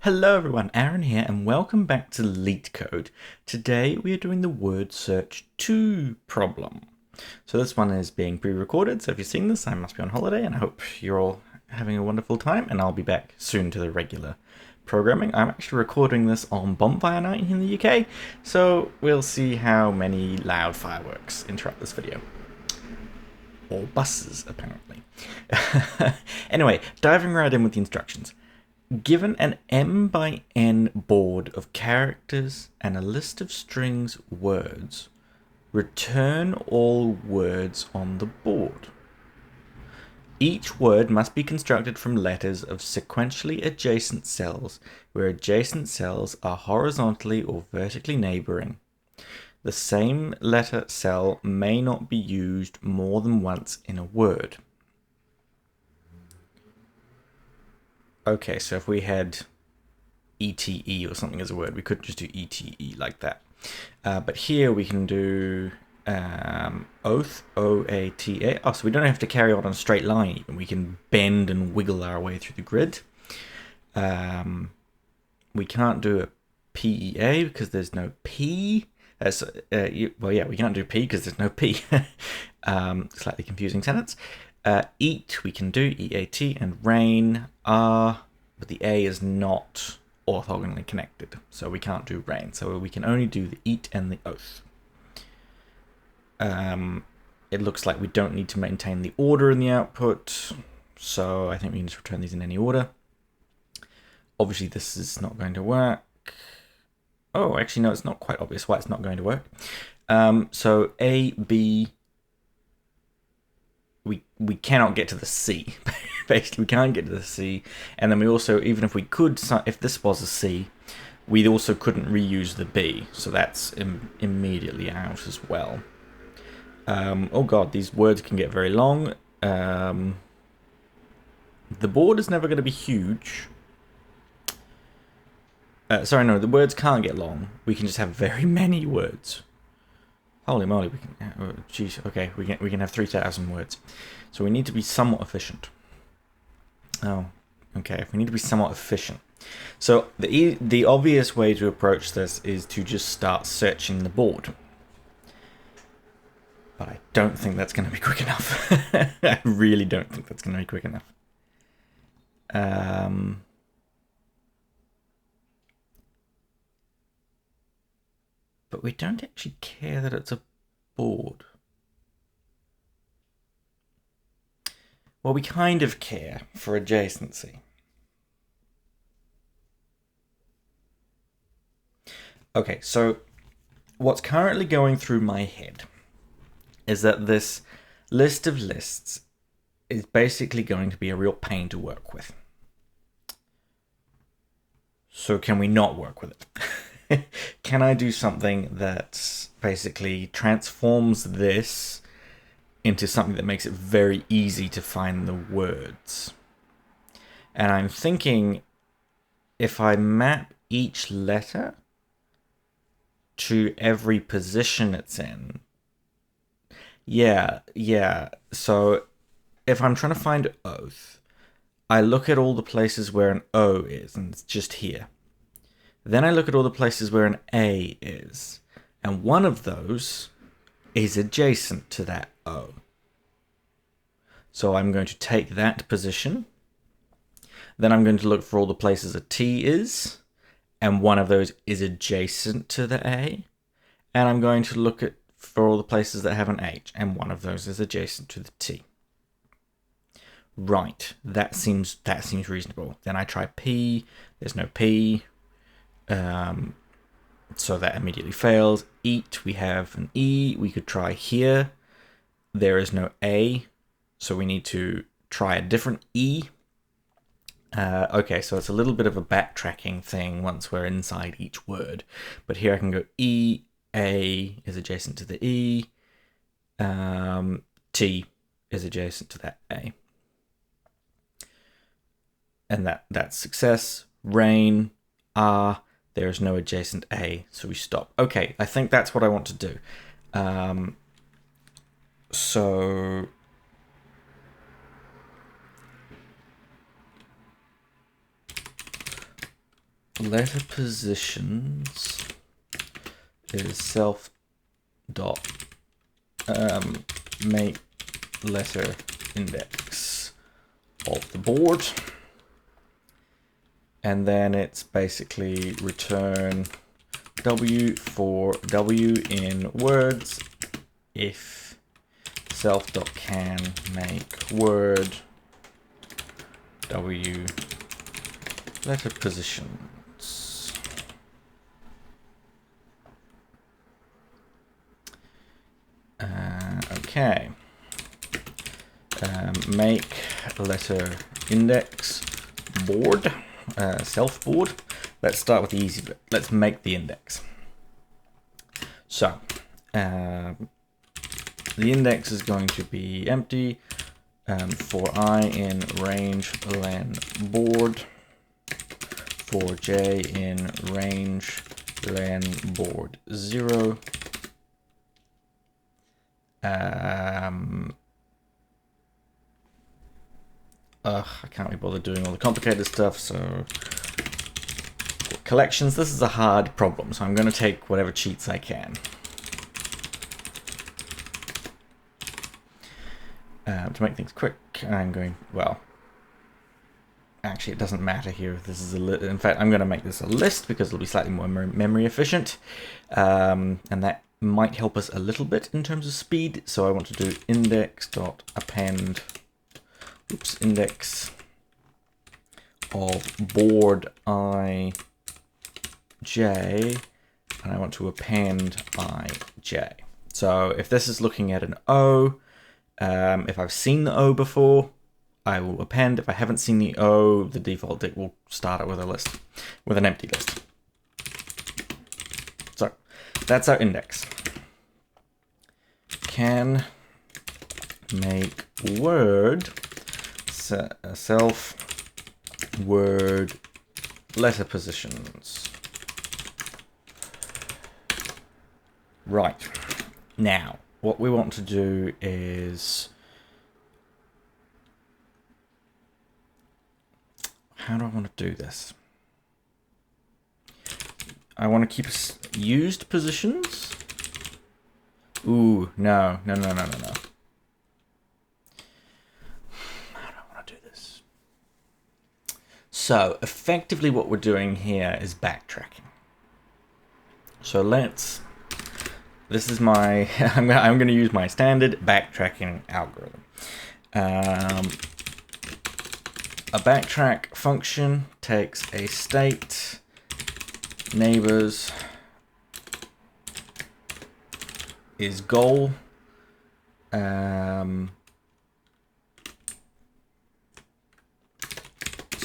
Hello everyone, Aaron here, and welcome back to Leetcode. Today we are doing the word search 2 problem. So this one is being pre-recorded, so if you're seeing this, I must be on holiday, and I hope you're all having a wonderful time, and I'll be back soon to the regular programming. I'm actually recording this on Bonfire Night in the UK, so we'll see how many loud fireworks interrupt this video. Or buses, apparently. Anyway, diving right in with the instructions. Given an M by N board of characters and a list of strings words, return all words on the board. Each word must be constructed from letters of sequentially adjacent cells, where adjacent cells are horizontally or vertically neighboring. The same letter cell may not be used more than once in a word. Okay, so if we had ETE or something as a word, we could just do ETE like that. But here we can do oath, O-A-T-A. Oh, so we don't have to carry on a straight line even. We can bend and wiggle our way through the grid. We can't do a PEA because there's no P. Well, yeah, we can't do P because there's no P. Slightly confusing sentence. Eat, we can do EAT, and rain are, but the A is not orthogonally connected, so we can't do rain. So we can only do the eat and the oath. It looks like we don't need to maintain the order in the output, so I think we can just return these in any order. Obviously, this is not going to work. Oh, actually, no, it's not quite obvious why it's not going to work. So A, B, we cannot get to the C. Basically, we can't get to the C. And then we also, even if we could, if this was a C, we also couldn't reuse the B. So that's immediately out as well. Oh god, these words can get very long. The board is never going to be huge. Sorry, no, the words can't get long. We can just have very many words. Holy moly, we can. Jeez, okay, we can have 3,000 words. So we need to be somewhat efficient. Oh, okay. If we need to be somewhat efficient, so the obvious way to approach this is to just start searching the board. But I don't think that's going to be quick enough. I really don't think that's going to be quick enough. But we don't actually care that it's a board. Well, we kind of care for adjacency. Okay, so what's currently going through my head is that this list of lists is basically going to be a real pain to work with. So can we not work with it? Can I do something that basically transforms this into something that makes it very easy to find the words? And I'm thinking if I map each letter to every position it's in. Yeah. So if I'm trying to find oath, I look at all the places where an O is, and it's just here. Then I look at all the places where an A is, and one of those is adjacent to that O. So I'm going to take that position. Then I'm going to look for all the places a T is, and one of those is adjacent to the A. And I'm going to look for all the places that have an H, and one of those is adjacent to the T. Right, that seems reasonable. Then I try P, there's no P. So that immediately fails. Eat, we have an E. We could try here. There is no A, so we need to try a different E. Okay, so it's a little bit of a backtracking thing once we're inside each word. But here I can go E, A is adjacent to the E. T is adjacent to that A. And that's success. Rain, R. There's no adjacent A, so we stop. Okay, I think that's what I want to do. So letter positions is self dot make letter index of the board, and then it's basically return W for W in words if self.can make word W letter positions. Okay. Make letter index board, self board. Let's start with the easy bit. Let's make the index. So, the index is going to be empty for I in range len board, for j in range len board 0. I can't be bothered doing all the complicated stuff, so collections, this is a hard problem, so I'm going to take whatever cheats I can. To make things quick, I'm going, well, actually it doesn't matter here if this is a list. In fact, I'm going to make this a list because it'll be slightly more memory efficient, and that might help us a little bit in terms of speed. So I want to do index.append, index of board I j, and I want to append I j. So if this is looking at an O, if I've seen the O before, I will append. If I haven't seen the O, the default dict will start it with a list, with an empty list. So that's our index. Can make word self word letter positions. Right. Now, what we want to do is, how do I want to do this? I want to keep used positions. Ooh, no. How do I want to do this? So effectively what we're doing here is backtracking. So this is my, I'm going to use my standard backtracking algorithm. A backtrack function takes a state, neighbors is goal, so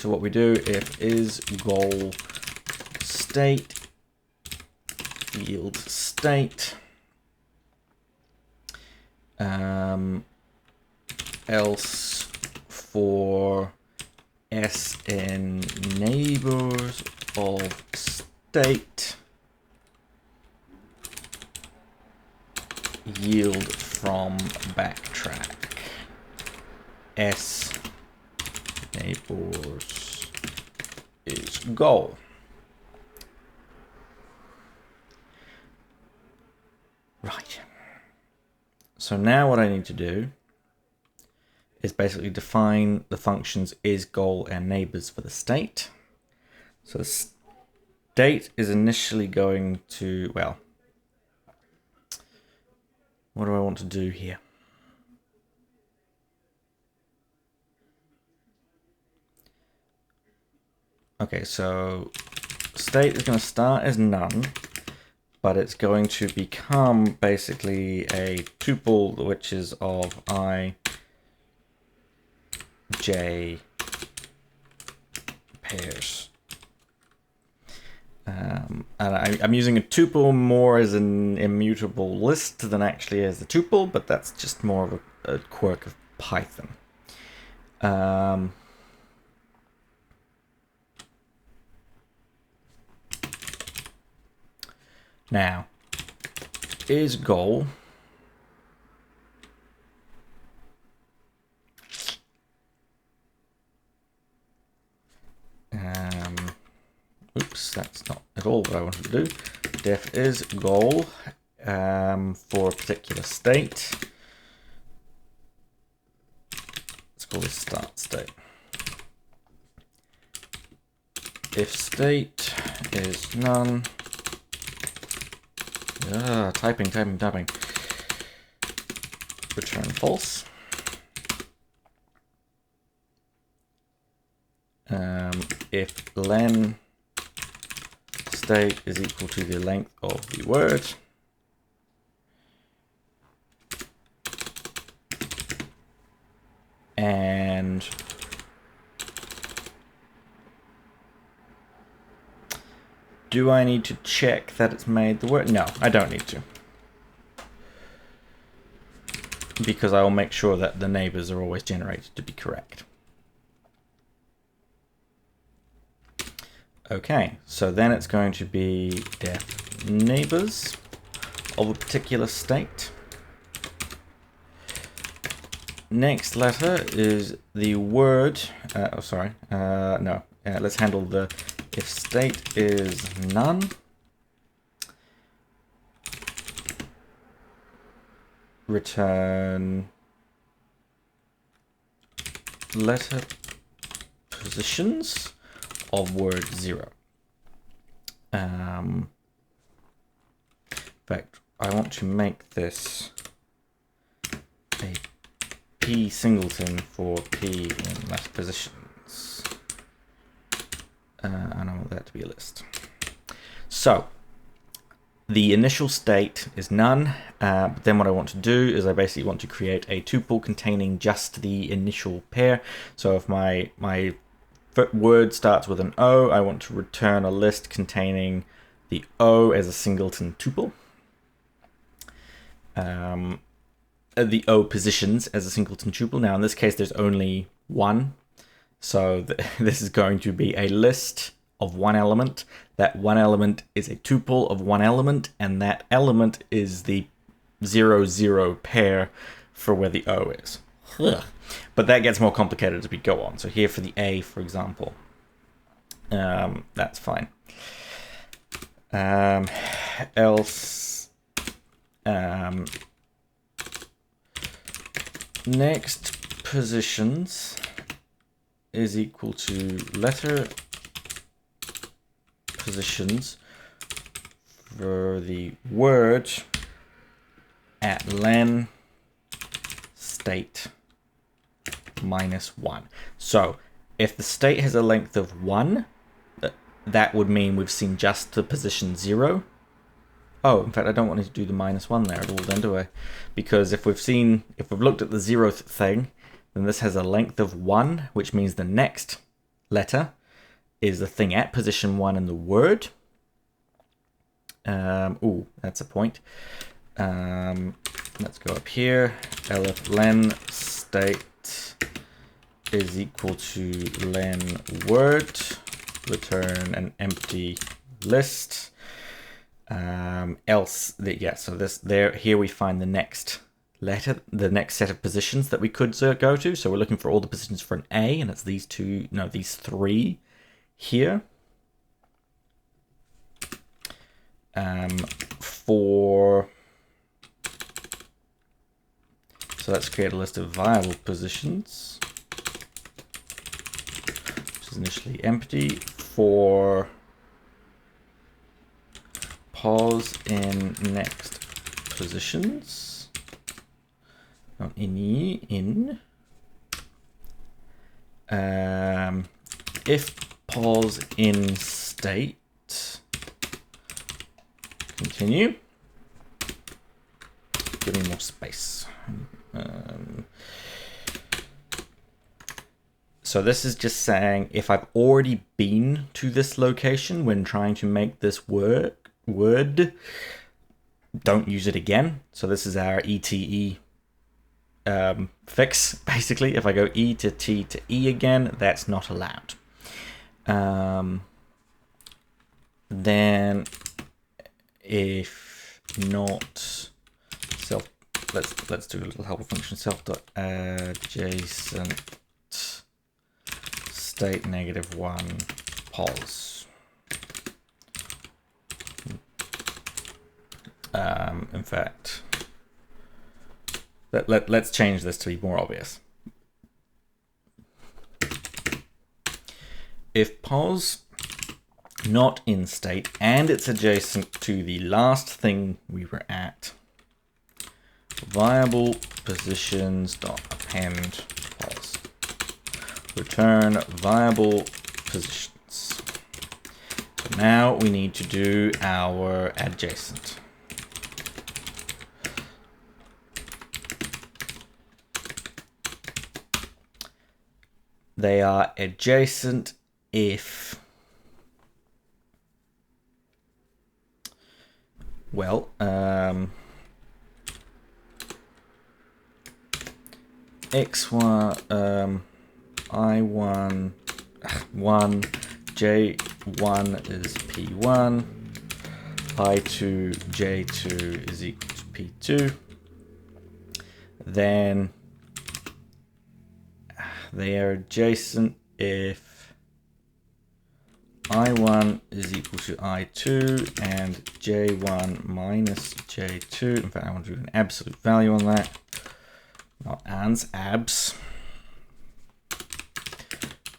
what we do, if is goal state yield state, else for s in neighbors of state yield from backtrack s neighbors is goal. Right. So now what I need to do is basically define the functions is goal and neighbors for the state. So the state is initially going to, well, what do I want to do here? Okay, so state is going to start as none, but it's going to become basically a tuple which is of I, j pairs. And I'm using a tuple more as an immutable list than actually as a tuple, but that's just more of a quirk of Python. Now, is goal oops, that's not at all what I wanted to do. Def is goal for a particular state. Let's call this start state. If state is none, typing. Return false. If len state is equal to the length of the word, and do I need to check that it's made the word? No, I don't need to, because I will make sure that the neighbors are always generated to be correct. Okay, so then it's going to be def neighbors of a particular state. Next letter is the word, let's handle the if state is none, return letter positions of word 0. In fact, I want to make this a p singleton for p in letter positions, and I want that to be a list. So the initial state is none, but then what I want to do is I basically want to create a tuple containing just the initial pair. So if my word starts with an O, I want to return a list containing the O as a singleton tuple. The O positions as a singleton tuple. Now in this case there's only one, so this is going to be a list of one element. That one element is a tuple of one element, and that element is the 0-0 pair for where the O is. Ugh. But that gets more complicated as we go on. So here for the A, for example, that's fine. Else, next positions is equal to letter positions for the word at len state -1. So if the state has a length of 1, that would mean we've seen just the position 0. Oh, in fact, I don't want to do the -1 there at all then, do I? Because if we've looked at the 0th thing, then this has a length of 1, which means the next letter is the thing at position 1 in the word. Ooh, that's a point. Let's go up here. Elif len state is equal to len word, return an empty list. Else, so here we find the next letter, the next set of positions that we could go to. So we're looking for all the positions for an A, and it's these three here. So let's create a list of viable positions, which is initially empty, for pause in next positions, not in. If pause in state, continue. Give me more space. So this is just saying if I've already been to this location when trying to make this word, don't use it again. So this is our ETE fix, basically. If I go E to T to E again, that's not allowed. Then if not self, let's do a little helper function, self.adjacent state -1 pause. In fact, let's change this to be more obvious. If pos not in state and it's adjacent to the last thing we were at, viable positions dot append pos, return viable positions. So now we need to do our adjacent. They are adjacent if, well, x1, I1, 1, J1 is P1, I2, J2 is equal to P2. Then they are adjacent if I1 is equal to I2 and J1 minus J2. In fact, I want to do an absolute value on that. Not ands, abs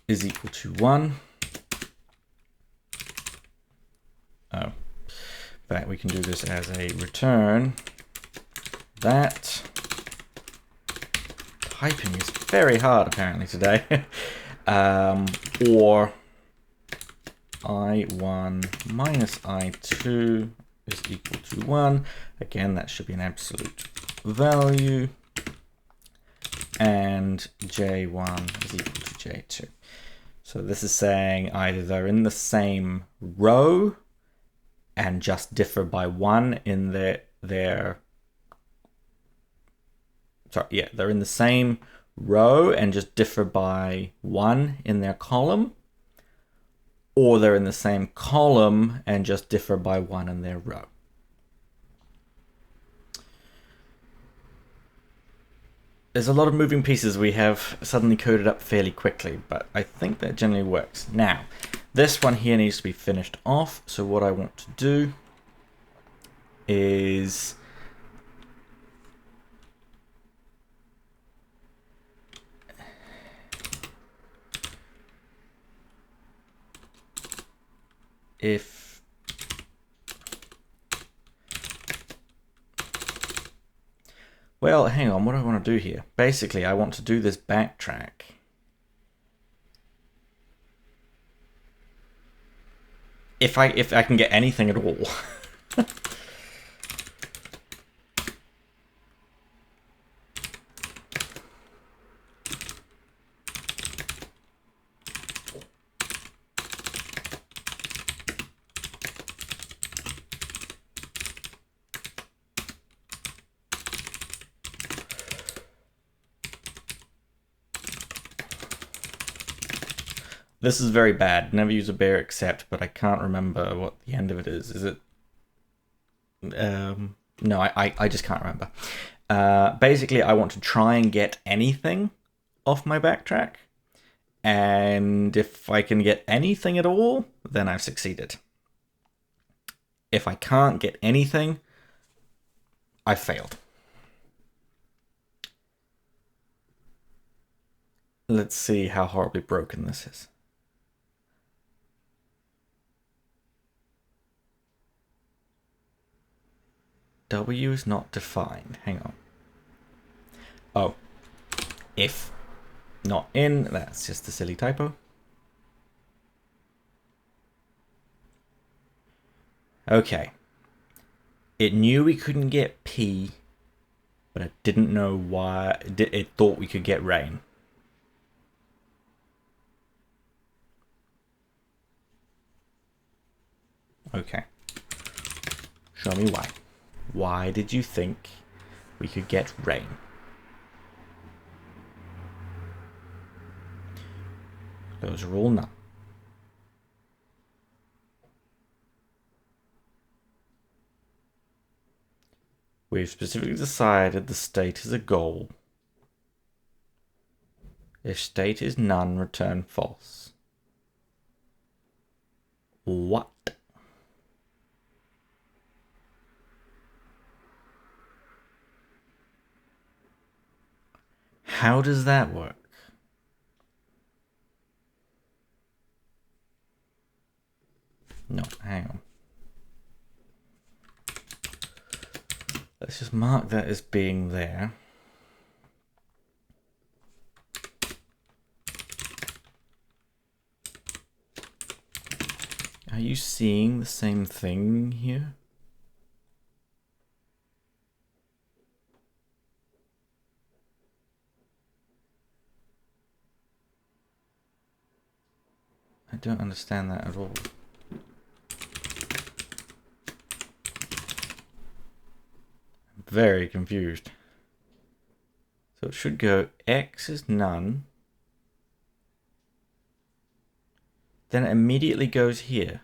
is equal to 1. Oh, in fact, we can do this as a return that. Typing is very hard apparently today. Or I1 minus I2 is equal to 1. Again, that should be an absolute value. And J1 is equal to J2. So this is saying either they're in the same row and just differ by 1 in they're in the same row and just differ by 1 in their column, or they're in the same column and just differ by 1 in their row. There's a lot of moving pieces we have suddenly coded up fairly quickly, but I think that generally works. Now, this one here needs to be finished off, so what I want to do is well, hang on, what do I want to do here? Basically, I want to do this backtrack. If I can get anything at all. This is very bad. Never use a bare except, but I can't remember what the end of it is. Is it? No, I just can't remember. Basically, I want to try and get anything off my backtrack. And if I can get anything at all, then I've succeeded. If I can't get anything, I've failed. Let's see how horribly broken this is. W is not defined. Hang on. Oh. If not in, that's just a silly typo. Okay. It knew we couldn't get P, but it didn't know why. It thought we could get rain. Okay. Show me why. Why did you think we could get rain? Those are all none. We've specifically decided the state is a goal. If state is none, return false. What? How does that work? No, hang on. Let's just mark that as being there. Are you seeing the same thing here? I don't understand that at all. I'm very confused. So it should go x is none. Then it immediately goes here.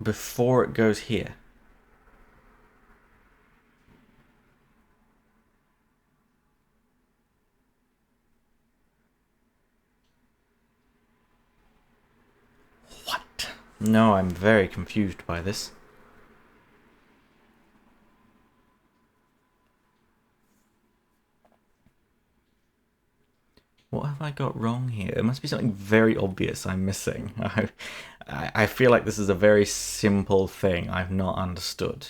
Before it goes here. What? No, I'm very confused by this. What have I got wrong here? It must be something very obvious I'm missing. I feel like this is a very simple thing I've not understood.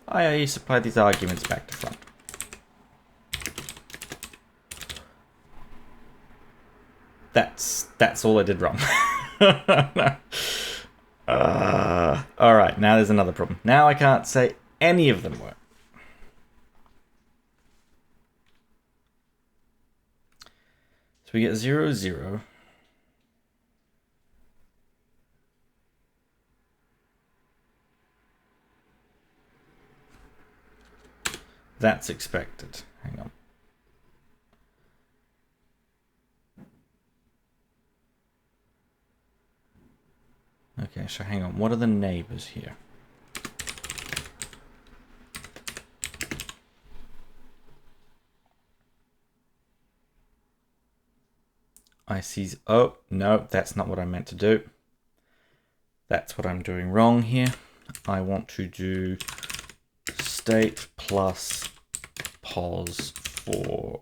I supply these arguments back to front. That's all I did wrong. All right, now there's another problem. Now I can't say any of them work. So we get 0, 0. That's expected. Hang on. Okay, so hang on. What are the neighbors here? I see. Oh, no, that's not what I meant to do. That's what I'm doing wrong here. I want to do state plus pos for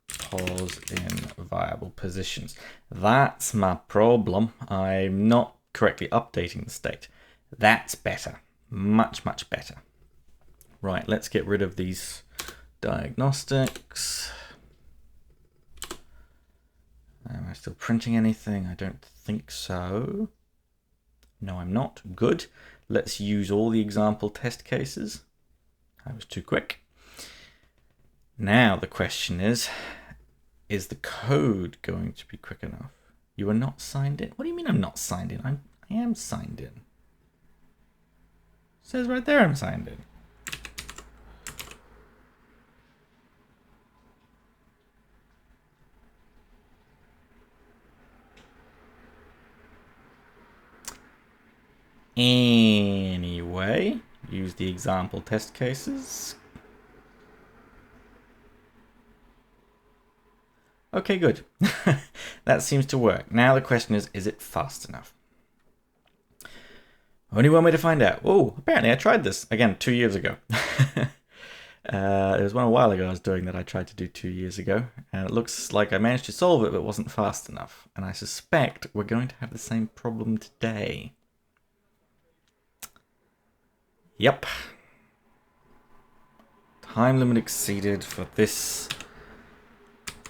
pos in viable positions. That's my problem. I'm not correctly updating the state. That's better. Much, much better. Right, let's get rid of these diagnostics. Am I still printing anything? I don't think so. No, I'm not. Good. Let's use all the example test cases. I was too quick. Now the question is the code going to be quick enough? You are not signed in? What do you mean I'm not signed in? I am signed in. It says right there I'm signed in. Anyway, use the example test cases. Okay, good. That seems to work. Now the question is it fast enough? Only one way to find out. Oh, apparently I tried this, again, 2 years ago. There was one a while ago I was doing that I tried to do 2 years ago, and it looks like I managed to solve it, but it wasn't fast enough. And I suspect we're going to have the same problem today. Yep. Time limit exceeded for this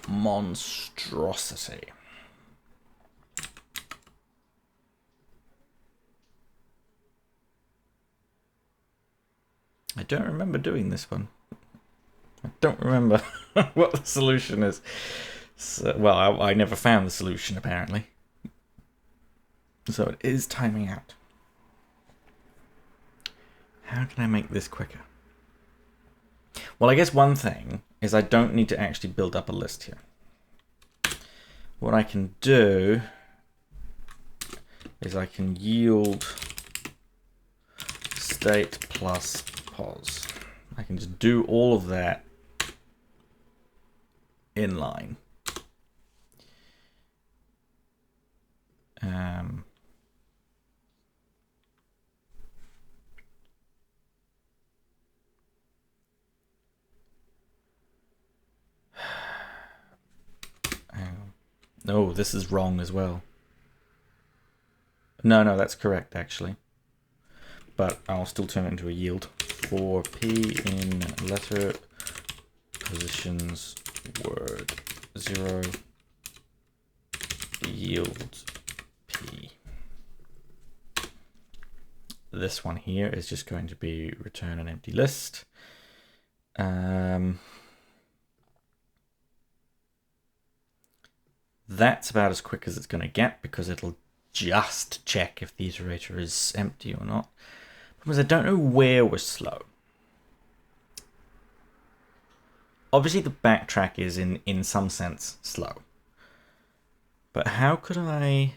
monstrosity. I don't remember doing this one. I don't remember what the solution is. So, well, I never found the solution, apparently. So it is timing out. How can I make this quicker? Well, I guess one thing is I don't need to actually build up a list here. What I can do is I can yield state plus pos. I can just do all of that in line. No, this is wrong as well. No, that's correct actually. But I'll still turn it into a yield. For p in letter positions word 0 yield p. This one here is just going to be return an empty list. That's about as quick as it's going to get because it'll just check if the iterator is empty or not. Because I don't know where we're slow. Obviously the backtrack is in some sense slow. But how could I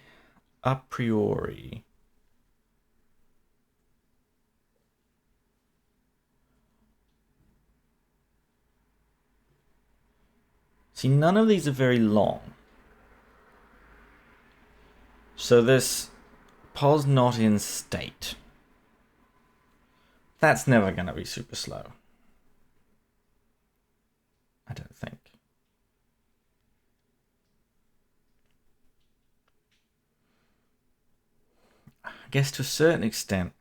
a priori see, none of these are very long. So this pos not in state. That's never going to be super slow. I don't think. I guess to a certain extent.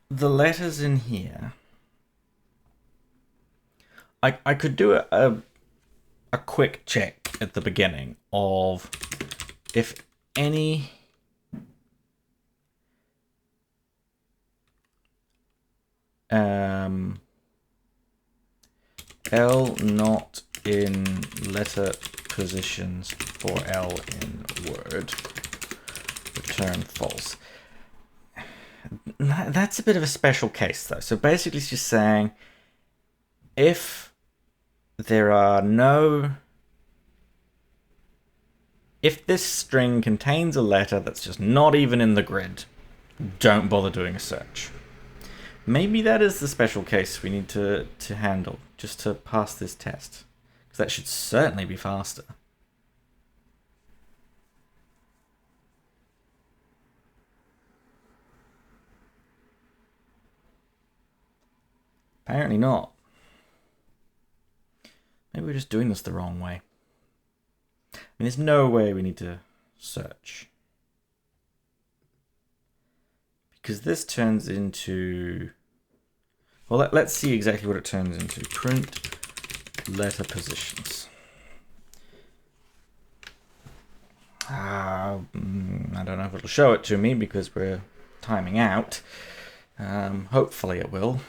The letters in here. I could do a quick check at the beginning of if any L not in letter positions for L in word return false. That's a bit of a special case though. So basically it's just saying if there are no, if this string contains a letter that's just not even in the grid, don't bother doing a search. Maybe that is the special case we need to handle just to pass this test, because that should certainly be faster. Apparently not. Maybe we're just doing this the wrong way. I mean, there's no way we need to search. Because this turns into... Well, let's see exactly what it turns into. Print letter positions. I don't know if it'll show it to me because we're timing out. Hopefully it will.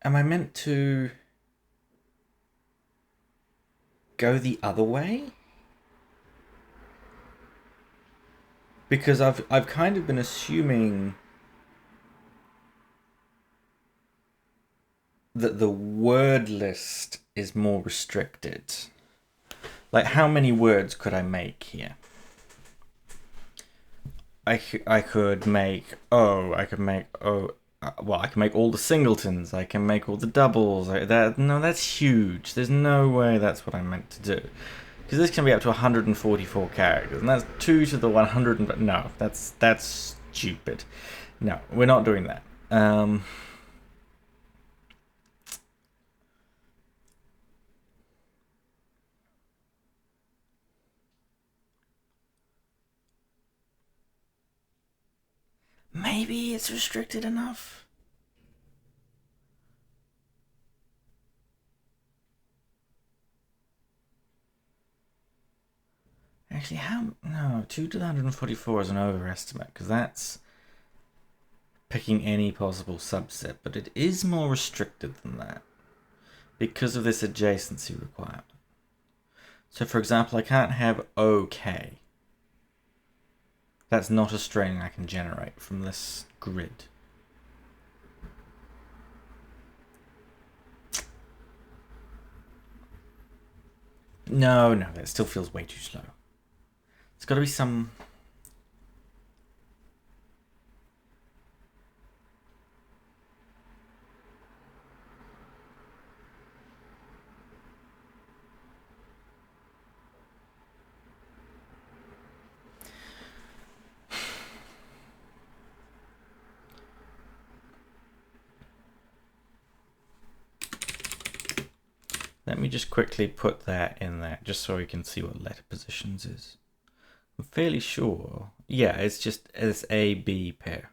Am I meant to go the other way? Because I've kind of been assuming that the word list is more restricted. Like, how many words could I make here? I could make O. I could make O. Well, I can make all the singletons. I can make all the doubles. No, that's huge. There's no way that's what I meant to do. Because this can be up to 144 characters, and that's 2 to the 100. No, that's stupid. No, we're not doing that. Maybe it's restricted enough. Actually, no, 2 to the 144 is an overestimate, because that's picking any possible subset, but it is more restricted than that because of this adjacency requirement. So for example, I can't have OK. That's not a string I can generate from this grid. No, that still feels way too slow. There's got to be some... Let me just quickly put that in there, just so we can see what letter positions is. I'm fairly sure. Yeah, it's A, B pair.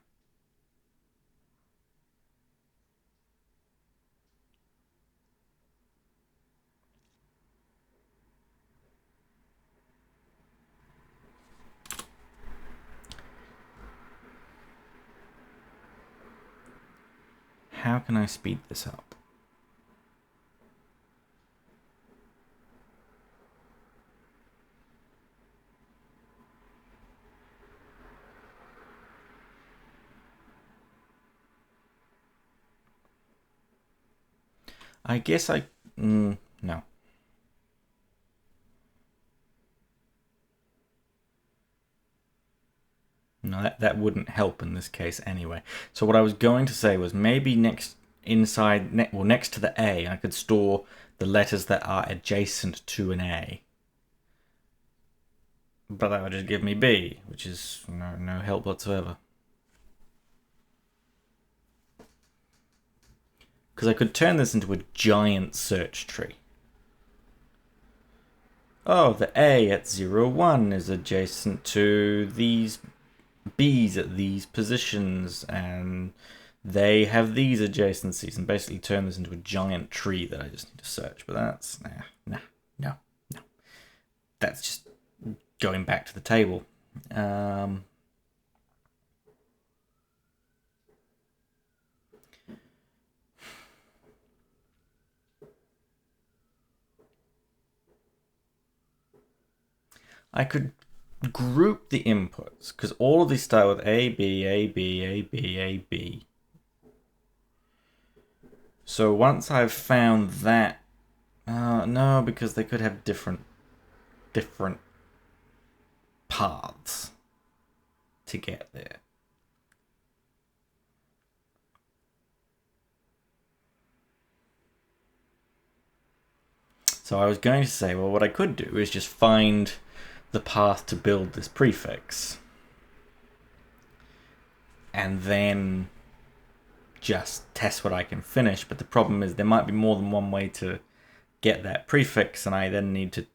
How can I speed this up? I guess no. No, that wouldn't help in this case anyway. So what I was going to say was maybe next to the A, I could store the letters that are adjacent to an A. But that would just give me B, which is no help whatsoever. Because I could turn this into a giant search tree. Oh, the A at 0, 1 is adjacent to these B's at these positions, and they have these adjacencies, and basically turn this into a giant tree that I just need to search. But that's... no. That's just going back to the table. I could group the inputs, because all of these start with A, B, A, B, A, B, A, B. So once I've found that... no, because they could have different paths to get there. So I was going to say, well, what I could do is just find the path to build this prefix, and then just test what I can finish. But the problem is there might be more than one way to get that prefix, and I then need to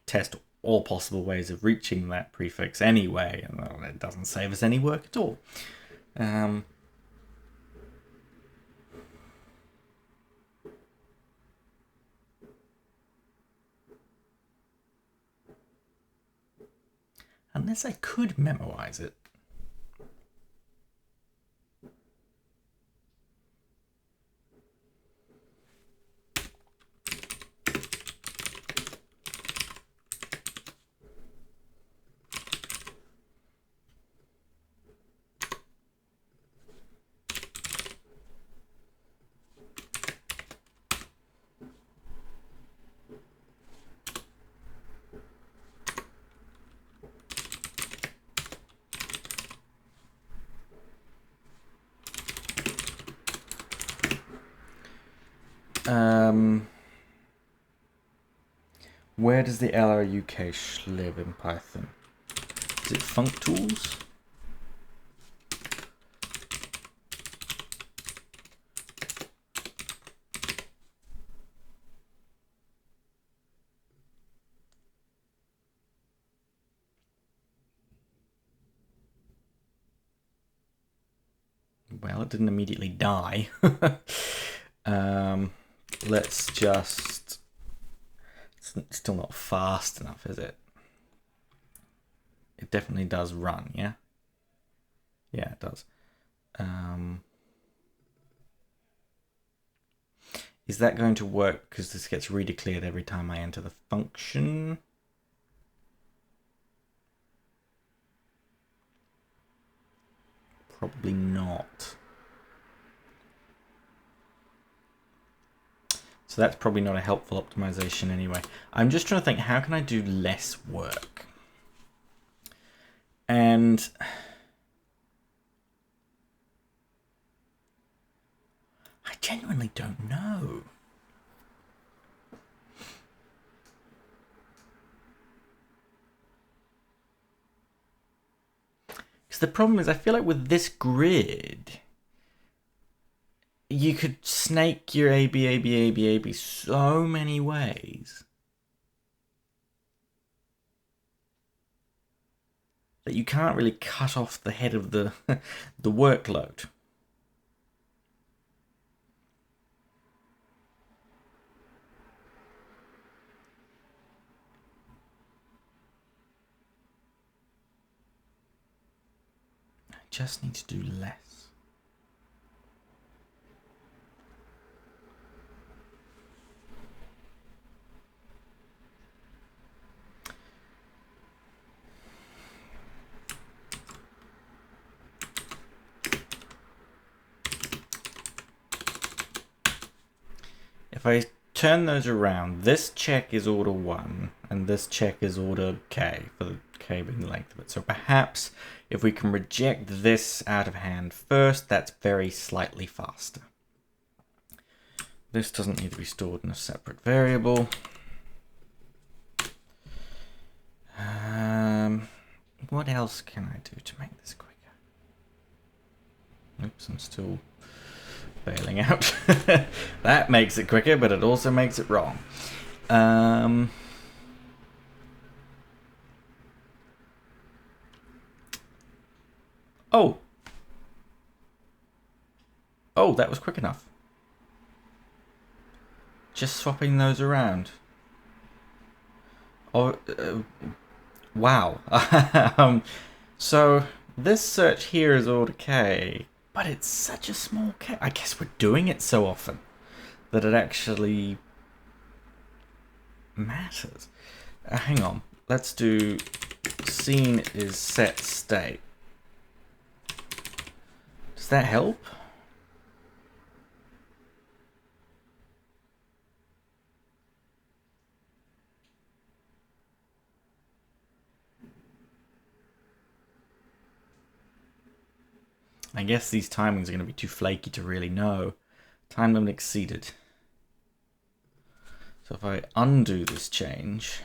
test all possible ways of reaching that prefix anyway, and it doesn't save us any work at all. Unless I could memorize it. Where does the LRU cache live in Python? Is it functools? Well, it didn't immediately die. Let's just... It's still not fast enough, is it? It definitely does run, yeah? Yeah, it does. Is that going to work because this gets redeclared every time I enter the function? Probably not. So that's probably not a helpful optimization anyway. I'm just trying to think, how can I do less work? And I genuinely don't know. Because the problem is, I feel like with this grid, you could snake your A, B, A, B, A, B, A, B so many ways that you can't really cut off the head of the the workload. I just need to do less. If I turn those around, this check is order 1, and this check is order k, for the k being the length of it. So perhaps if we can reject this out of hand first, that's very slightly faster. This doesn't need to be stored in a separate variable. What else can I do to make this quicker? Oops, I'm still failing out. That makes it quicker, but it also makes it wrong. Oh, that was quick enough. Just swapping those around. Oh, wow. So this search here is order k, but it's such a small k. I guess we're doing it so often that it actually matters. Hang on. Let's do scene is set state. Does that help? I guess these timings are going to be too flaky to really know. Time limit exceeded. So if I undo this change,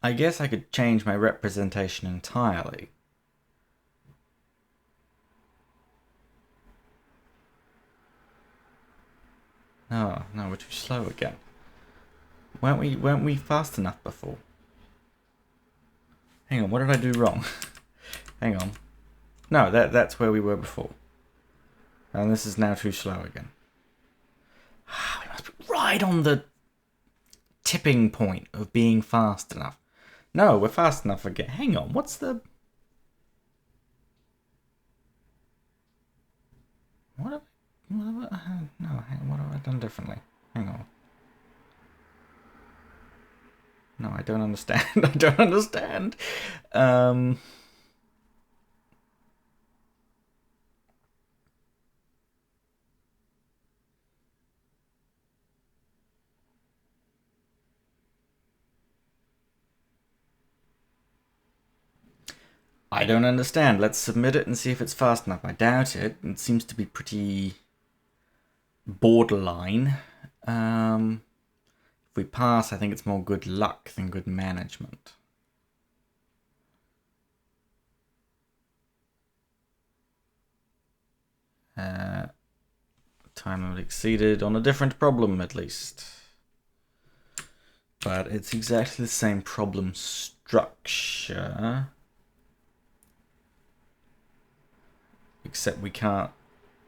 I guess I could change my representation entirely. No, we're too slow again. Weren't we fast enough before? Hang on, what did I do wrong? Hang on. No, that's where we were before. And this is now too slow again. We must be right on the tipping point of being fast enough. No, we're fast enough again. Hang on, what's the... What have I done differently? Hang on. No, I don't understand. I don't understand. I don't understand. Let's submit it and see if it's fast enough. I doubt it. It seems to be pretty borderline. If we pass, I think it's more good luck than good management. Time limit exceeded on a different problem, at least. But it's exactly the same problem structure. Except we can't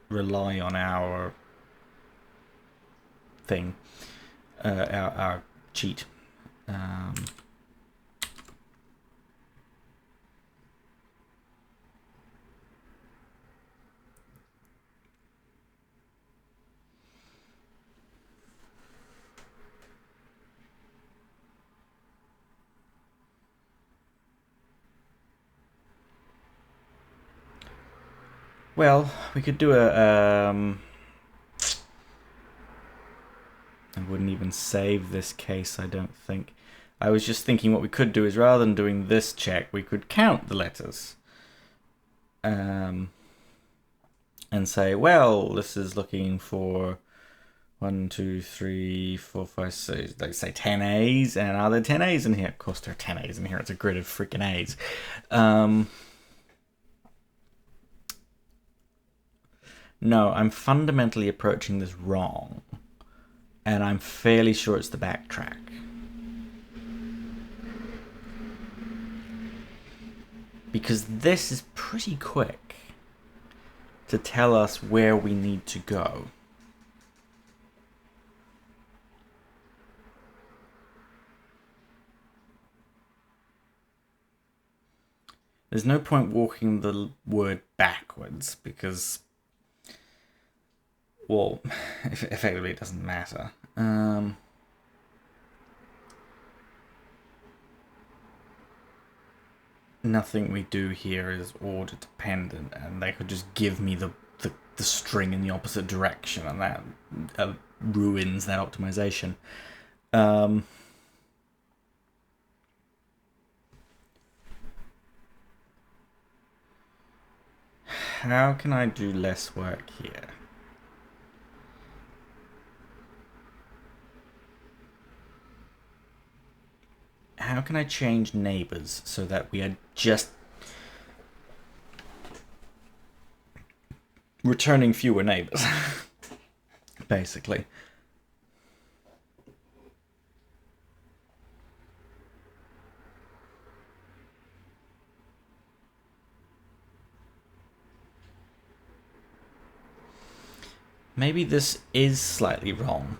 rely on our thing. our cheat. Well, we could do a... I wouldn't even save this case, I don't think. I was just thinking what we could do is rather than doing this check, we could count the letters. And say, well, this is looking for 1, 2, 3, 4, 5, 6, like say 10 A's, and are there 10 A's in here? Of course there are 10 A's in here, it's a grid of freaking A's. No, I'm fundamentally approaching this wrong, and I'm fairly sure it's the backtrack. Because this is pretty quick to tell us where we need to go. There's no point walking the word backwards because, well, effectively it doesn't matter. Nothing we do here is order dependent, and they could just give me the string in the opposite direction, and that ruins that optimization. How can I do less work here? How can I change neighbors so that we are just returning fewer neighbors, basically? Maybe this is slightly wrong.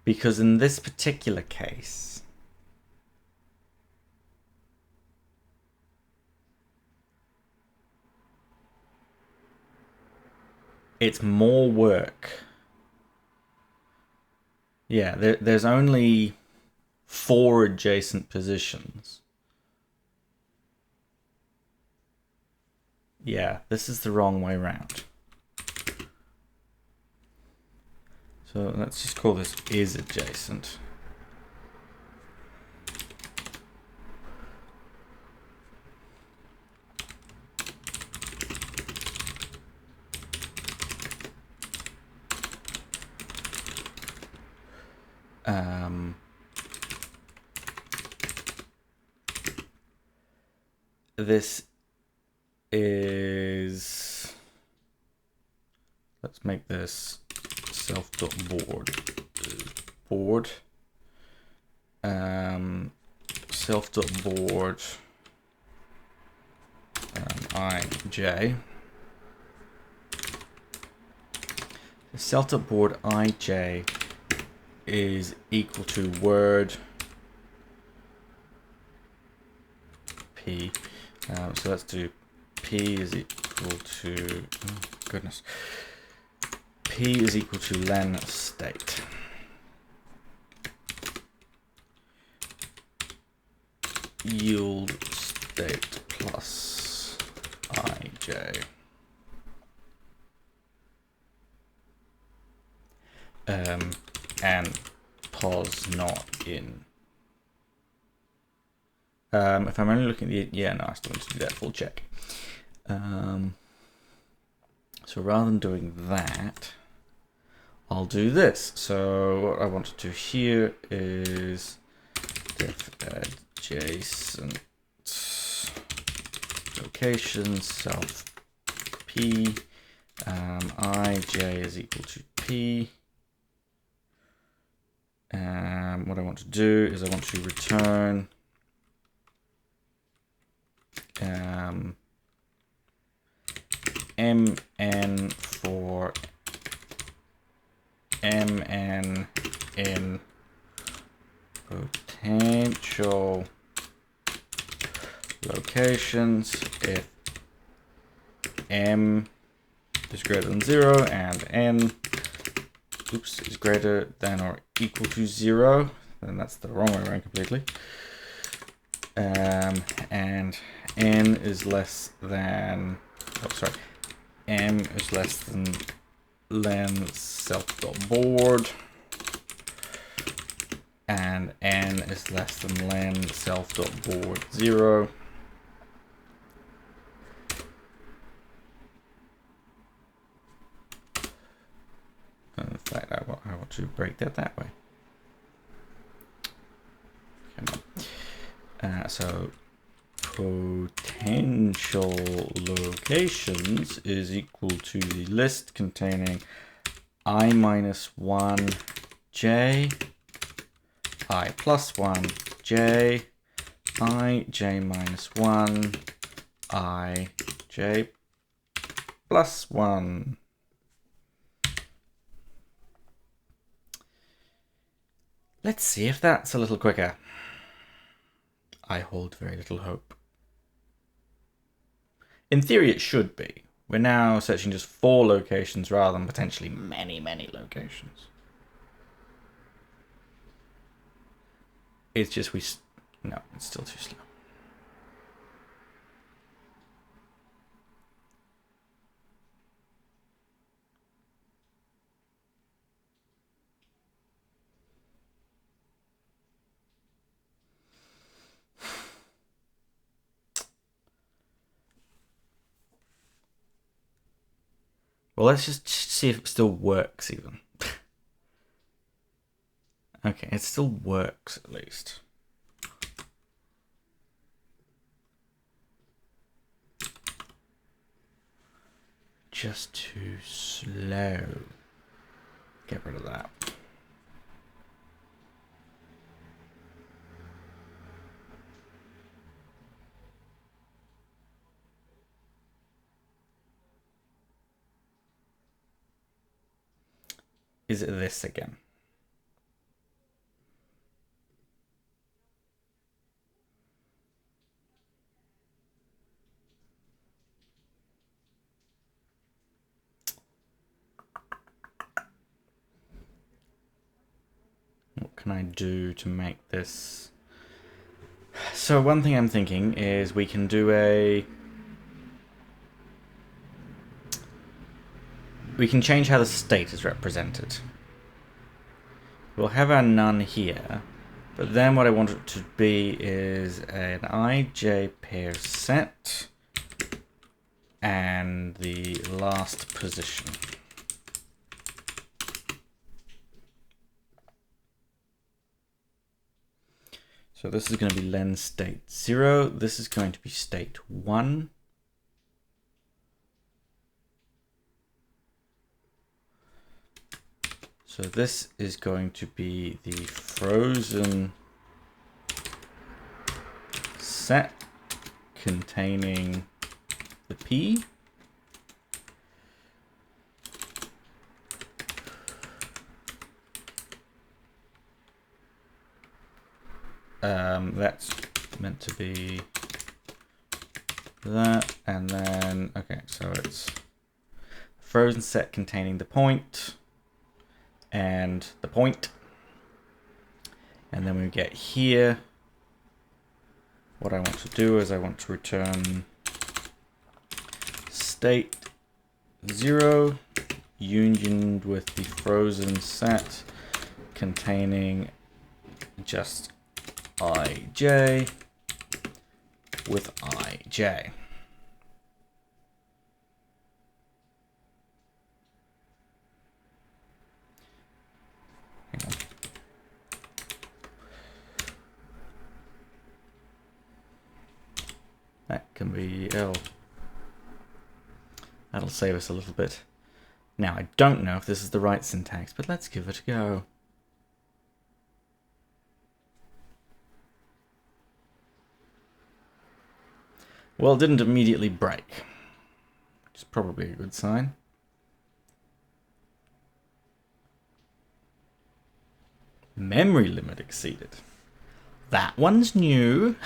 Because in this particular case, it's more work. Yeah, there's only 4 adjacent positions. Yeah, this is the wrong way around. So let's just call this is adjacent. This is, let's make this self.board board, self.board ij, self.board ij is equal to word p. So let's do p is equal to, oh goodness, p is equal to len state. Yield state plus ij. And pos not in. If I'm only looking at the, yeah, no, I still want to do that full check. So rather than doing that, I'll do this. So what I want to do here is def adjacent location self p, ij is equal to p. What I want to do is I want to return mn for mn in potential locations if m is greater than 0 and n is greater than or equal to 0, then that's the wrong way around completely. And n is less than, m is less than len self.board, and n is less than len self.board 0. In fact, I want to break that way. So potential locations is equal to the list containing I minus 1 j, I plus 1 j, I j minus 1, I j plus 1. Let's see if that's a little quicker. I hold very little hope. In theory, it should be. We're now searching just 4 locations rather than potentially many, many locations. It's just no, it's still too slow. Well, let's just see if it still works even. Okay, it still works at least. Just too slow. Get rid of that. Is it this again? What can I do to make this? So one thing I'm thinking is we can do we can change how the state is represented. We'll have our none here, but then what I want it to be is an ij pair set and the last position. So this is going to be len state 0. This is going to be state 1. So this is going to be the frozen set containing the P. That's meant to be that, and then, okay, so it's frozen set containing the point and the point. And then we get here, what I want to do is I want to return state 0 unioned with the frozen set containing just ij with ij. Hang on. That can be L. That'll save us a little bit. Now, I don't know if this is the right syntax, but let's give it a go. Well, it didn't immediately break, which is probably a good sign. memory limit exceeded. That one's new.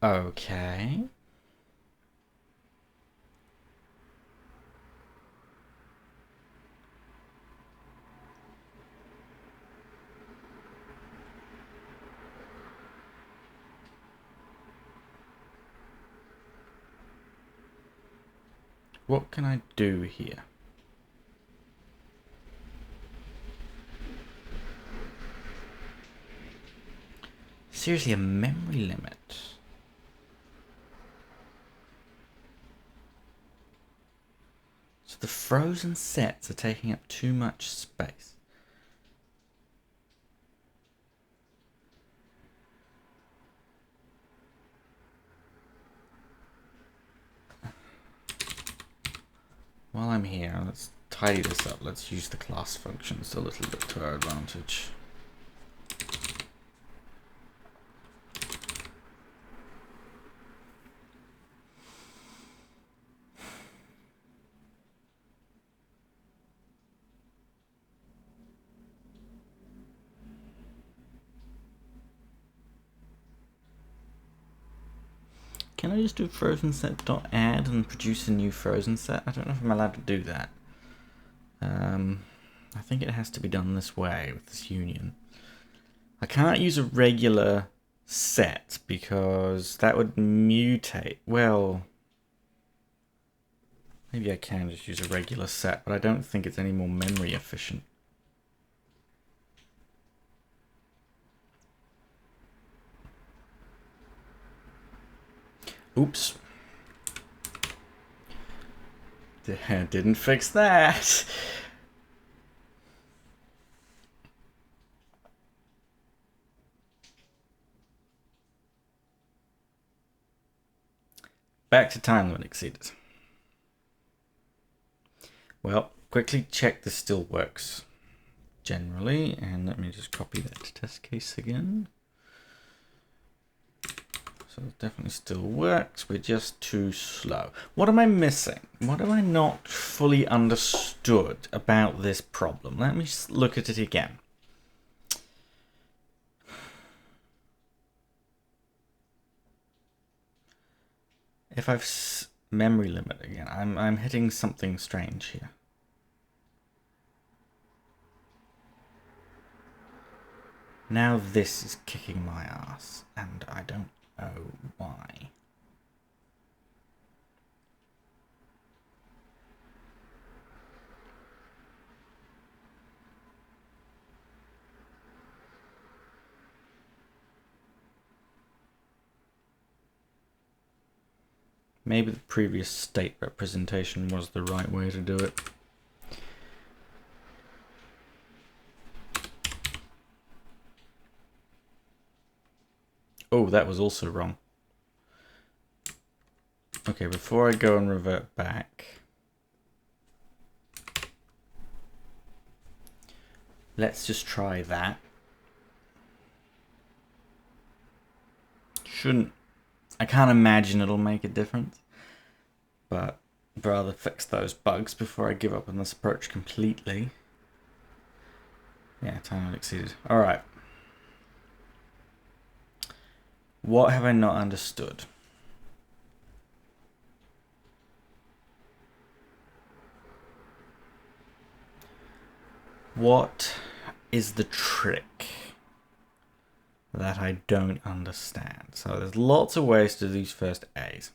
Okay. What can I do here? Seriously, a memory limit. So the frozen sets are taking up too much space. While I'm here, let's tidy this up. Let's use the class functions a little bit to our advantage. Can I just do frozen set.add and produce a new frozen set? I don't know if I'm allowed to do that. I think it has to be done this way with this union. I can't use a regular set because that would mutate. Well, maybe I can just use a regular set, but I don't think it's any more memory efficient. Oops. Didn't fix that. Back to time limit exceeded. Well, quickly check this still works generally, and let me just copy that test case again. So it definitely still works, we're just too slow. What am I missing? What have I not fully understood about this problem? Let me look at it again. If I've memory limit again, I'm hitting something strange here. Now this is kicking my ass, and I don't know why. Maybe the previous state representation was the right way to do it. Oh, that was also wrong. Okay, before I go and revert back, let's just try that. I can't imagine it'll make a difference, but I'd rather fix those bugs before I give up on this approach completely. Yeah, time exceeded. All right. What have I not understood? What is the trick that I don't understand? So there's lots of ways to do these first A's.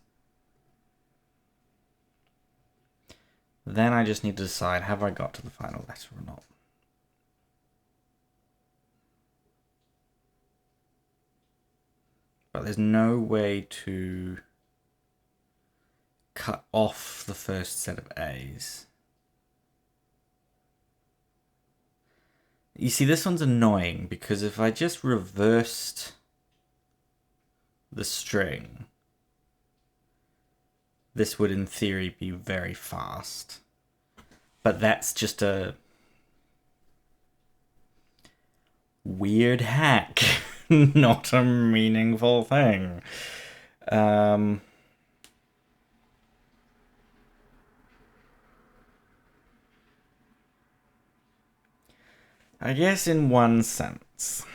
Then I just need to decide, have I got to the final letter or not? But there's no way to cut off the first set of A's. You see, this one's annoying because if I just reversed the string, this would in theory be very fast. But that's just a weird hack not a meaningful thing. I guess in one sense.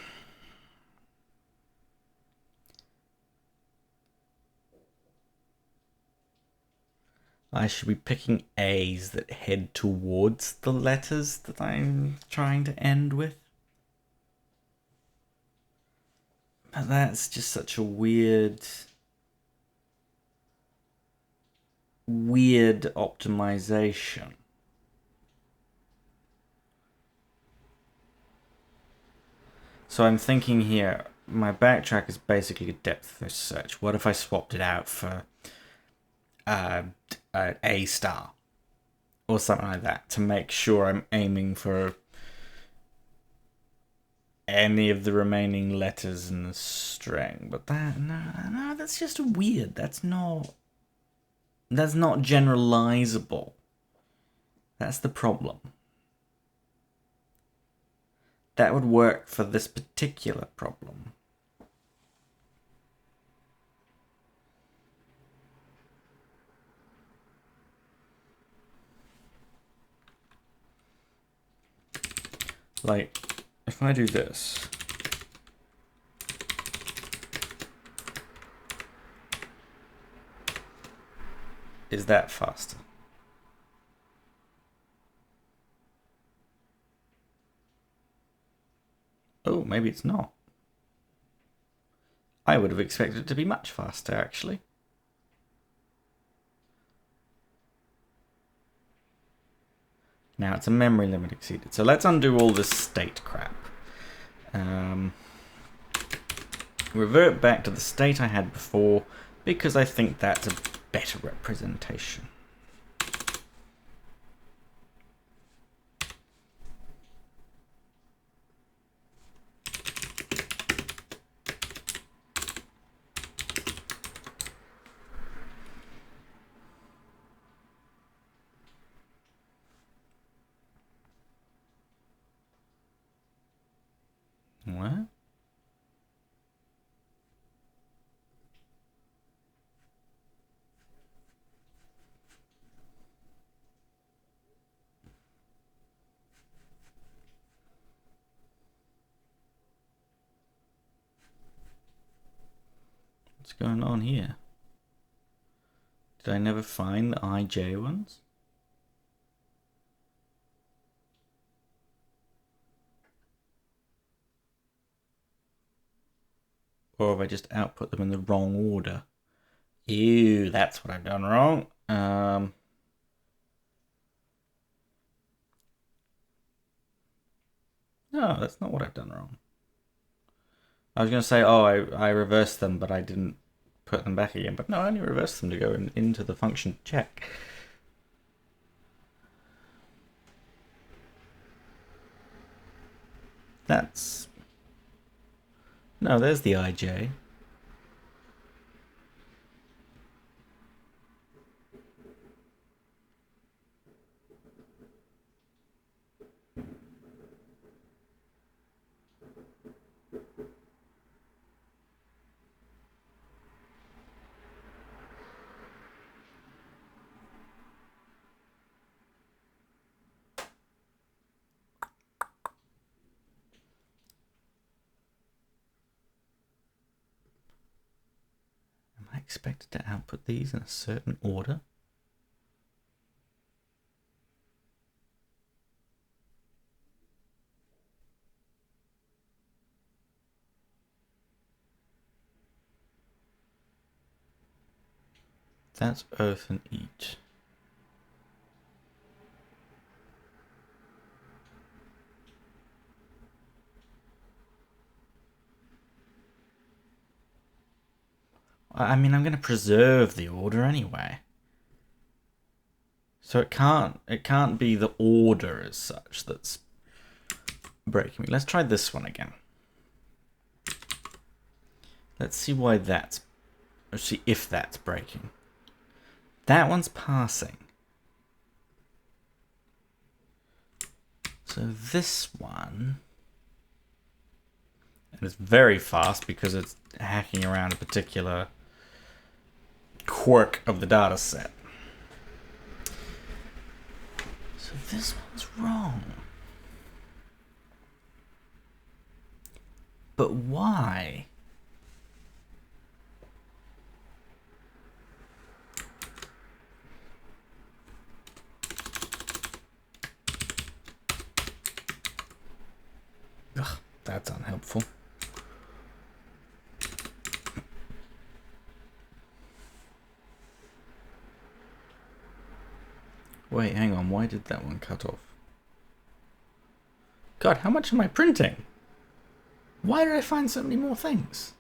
I should be picking A's that head towards the letters that I'm trying to end with. But that's just such a weird optimization. So I'm thinking here, my backtrack is basically a depth first search. What if I swapped it out for A star or something like that to make sure I'm aiming for any of the remaining letters in the string? But that, no, that's just weird. That's not generalizable. That's the problem. That would work for this particular problem. Like, if I do this, is that faster? Oh, maybe it's not. I would have expected it to be much faster, actually. Now it's a memory limit exceeded. So let's undo all this state crap. Revert back to the state I had before, because I think that's a better representation. What? What's going on here? Did I never find the IJ ones? Or have I just output them in the wrong order? Ew, that's what I've done wrong. No, that's not what I've done wrong. I was going to say, oh, I reversed them, but I didn't put them back again. But no, I only reversed them to go into the function check. That's... No, there's the IJ. Am I expected to output these in a certain order? That's earth and eat. I mean, I'm going to preserve the order anyway. So it can't be the order as such that's breaking me. Let's try this one again. Let's see why that's... Let's see if that's breaking. That one's passing. So this one... And it's very fast because it's hacking around a particular quirk of the data set. So this one's wrong. But why? Ugh, that's unhelpful. Wait, hang on. Why did that one cut off? God, how much am I printing? Why did I find so many more things?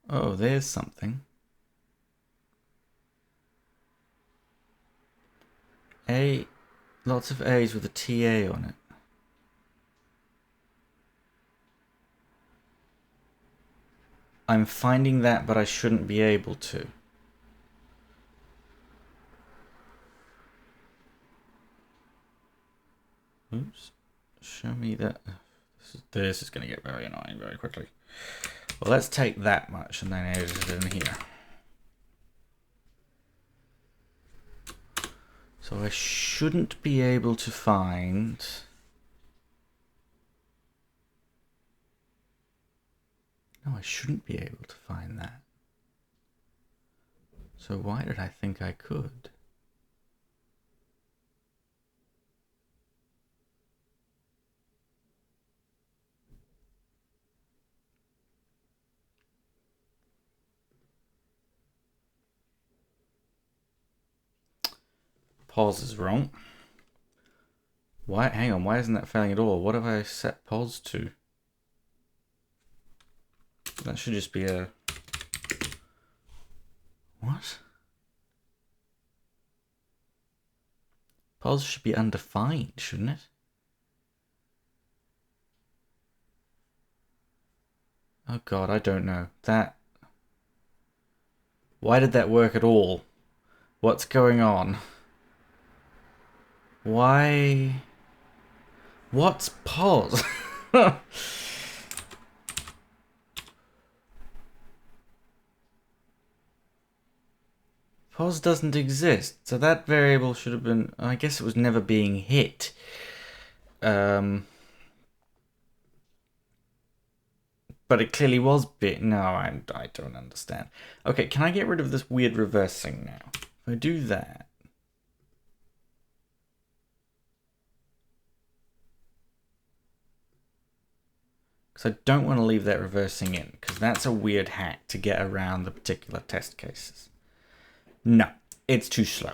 Oh, there's something. A, lots of A's with a TA on it. I'm finding that, but I shouldn't be able to. Oops. Show me that. This is going to get very annoying very quickly. Well, let's take that much and then edit it in here. So I shouldn't be able to find... No, I shouldn't be able to find that. So why did I think I could? Pause is wrong. Why? Hang on, why isn't that failing at all? What have I set pause to? That should just be a... What? Pause should be undefined, shouldn't it? Oh god, I don't know. That... Why did that work at all? What's going on? Why... What's pause? Pause doesn't exist, so that variable should have been... I guess it was never being hit. But it clearly was No, I don't understand. Okay, can I get rid of this weird reversing now? If I do that... Because I don't want to leave that reversing in, because that's a weird hack to get around the particular test cases. No, it's too slow.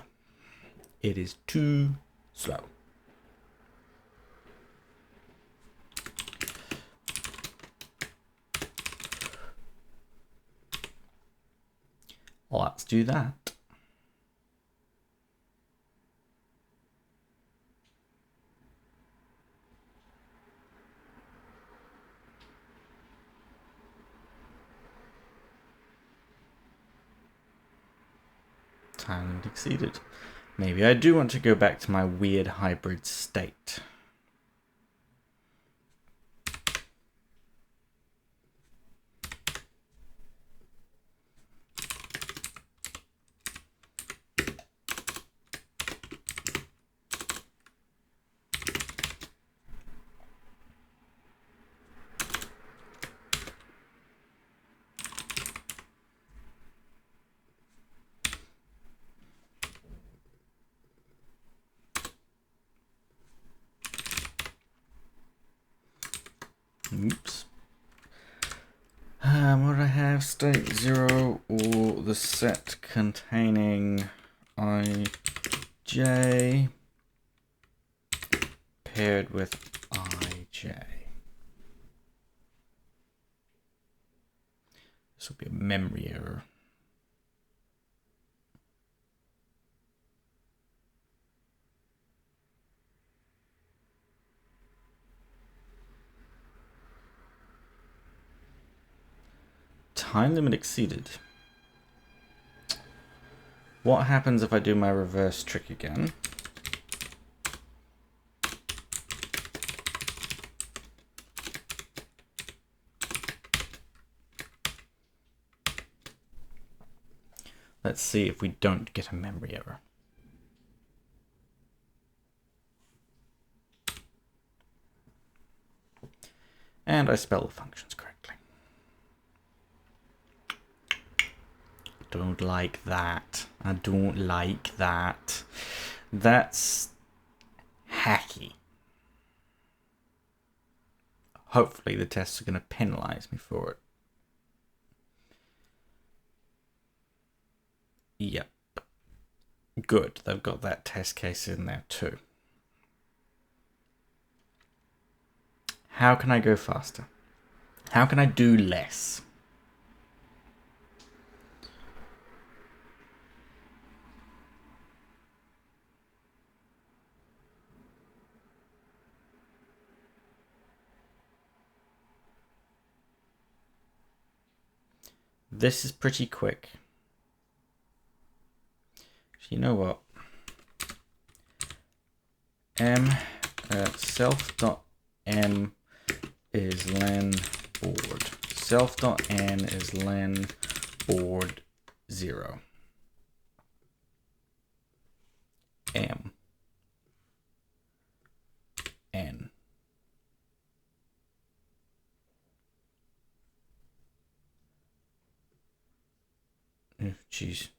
It is too slow. Let's do that. Time limit exceeded. Maybe I do want to go back to my weird hybrid state. Oops. What do I have? State 0 or the set containing ij paired with ij. This will be a memory error. Time limit exceeded. What happens if I do my reverse trick again? Let's see if we don't get a memory error. And I spell the functions correctly. Don't like that. I don't like that. That's hacky. Hopefully the tests are going to penalize me for it. Yep. Good. They've got that test case in there too. How can I go faster? How can I do less? This is pretty quick. You know what? Self.m is len board. Self.n is len board 0. M n. Geez.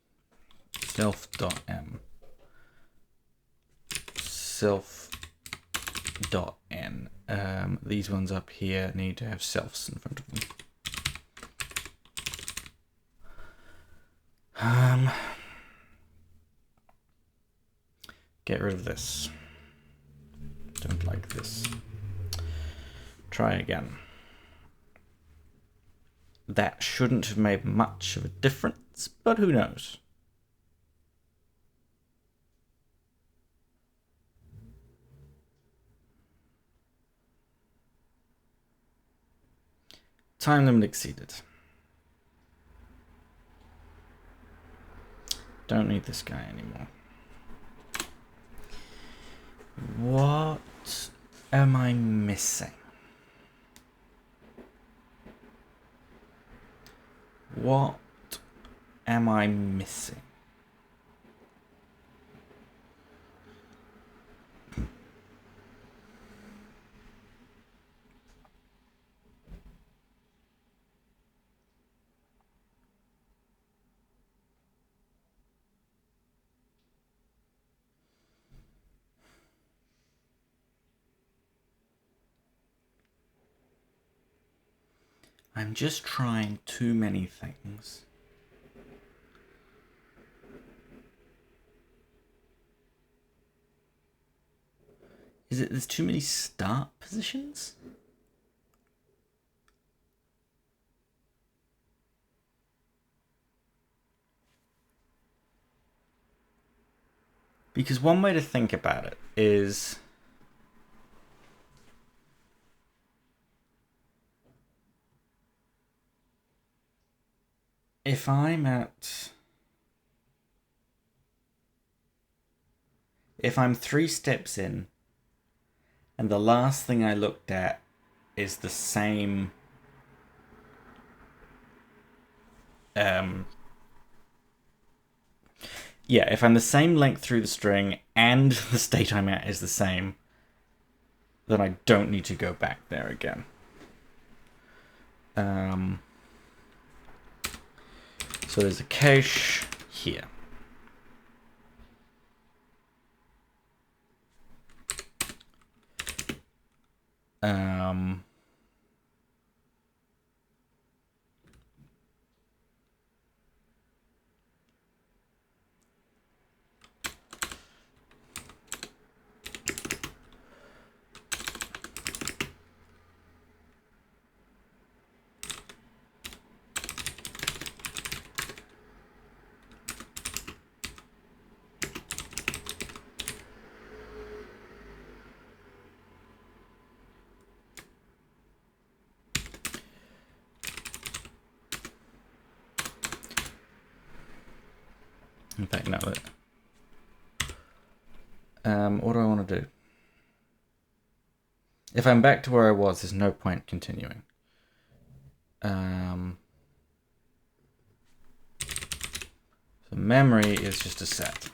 Self.m. Self.n. These ones up here need to have selfs in front of them. Get rid of this. Don't like this. Try again. That shouldn't have made much of a difference, but who knows? Time limit exceeded. Don't need this guy anymore. What am I missing? What am I missing? I'm just trying too many things. Is it there's too many start positions? Because one way to think about it is if I'm 3 steps in and the last thing I looked at is the same if I'm the same length through the string and the state I'm at is the same, then I don't need to go back there again. So there's a cache here. In fact, no. What do I want to do? If I'm back to where I was, there's no point continuing. So memory is just a set.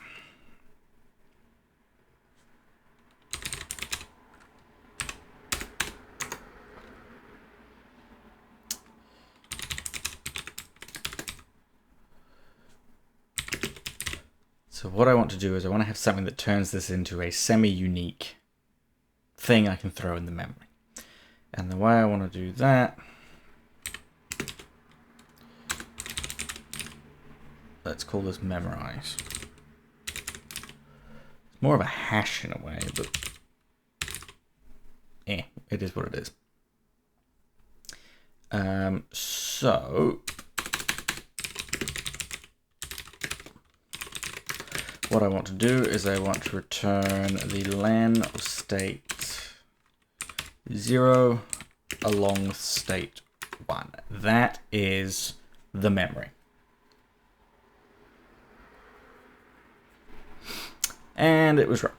So what I want to do is I want to have something that turns this into a semi-unique thing I can throw in the memory. And the way I want to do that, let's call this memorize. It's more of a hash in a way, but it is what it is. So what I want to do is I want to return the len of state 0 along with state 1. That is the memory. And it was wrong.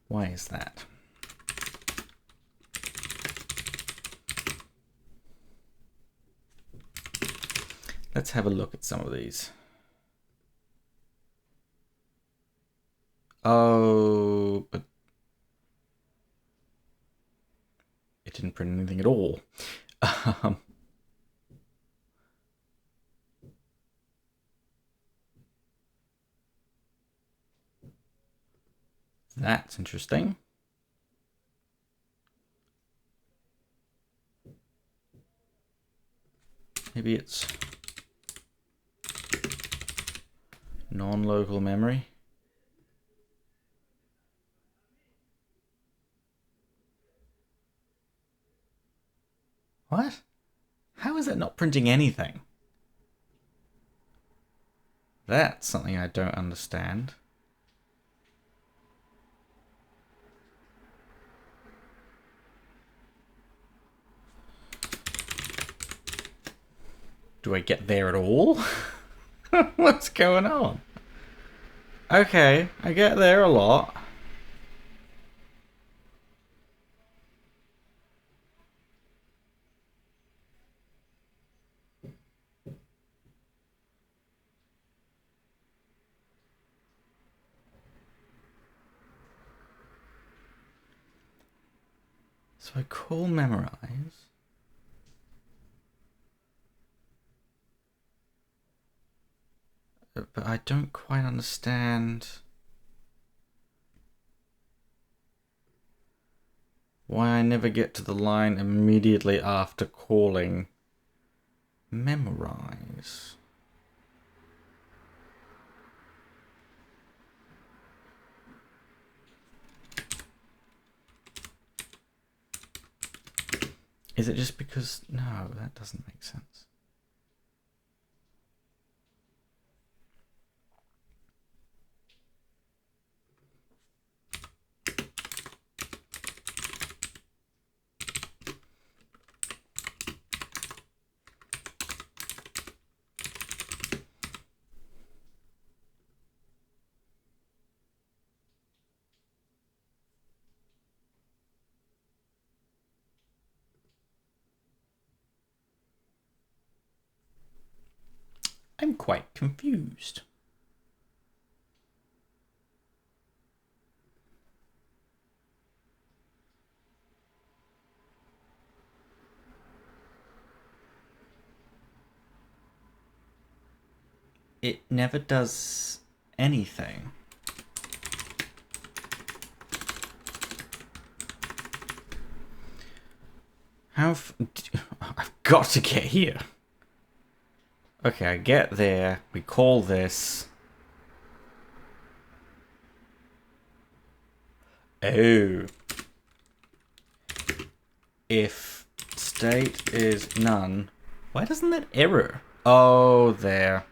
Why is that? Let's have a look at some of these. Oh, but it didn't print anything at all. That's interesting. Maybe it's non-local memory. What? How is it not printing anything? That's something I don't understand. Do I get there at all? What's going on? Okay, I get there a lot. So I call memorize. But I don't quite understand why I never get to the line immediately after calling memorize. Is it just because... No, that doesn't make sense. I'm quite confused. It never does anything. I've got to get here. Okay, I get there. We call this. Oh. If state is none. Why doesn't that error? Oh, there.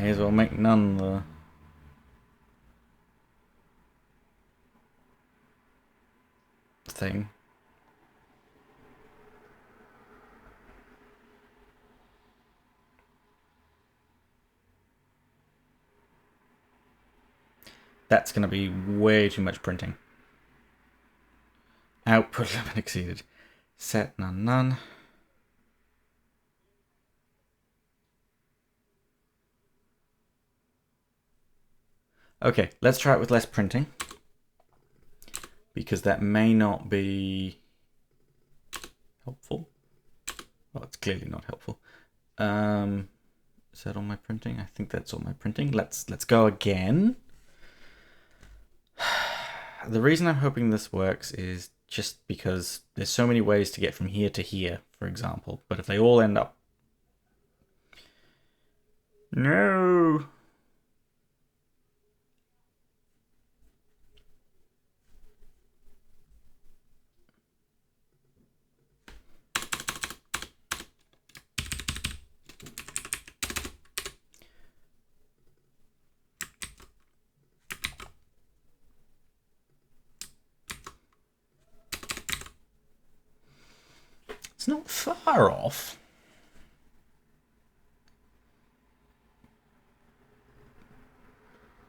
May as well make none the thing. That's going to be way too much printing. Output limit exceeded. Set none none. Okay, let's try it with less printing, because that may not be helpful. Well, it's clearly not helpful. Is that all my printing? I think that's all my printing. Let's go again. The reason I'm hoping this works is just because there's so many ways to get from here to here, for example. But if they all end up... No! It's not far off.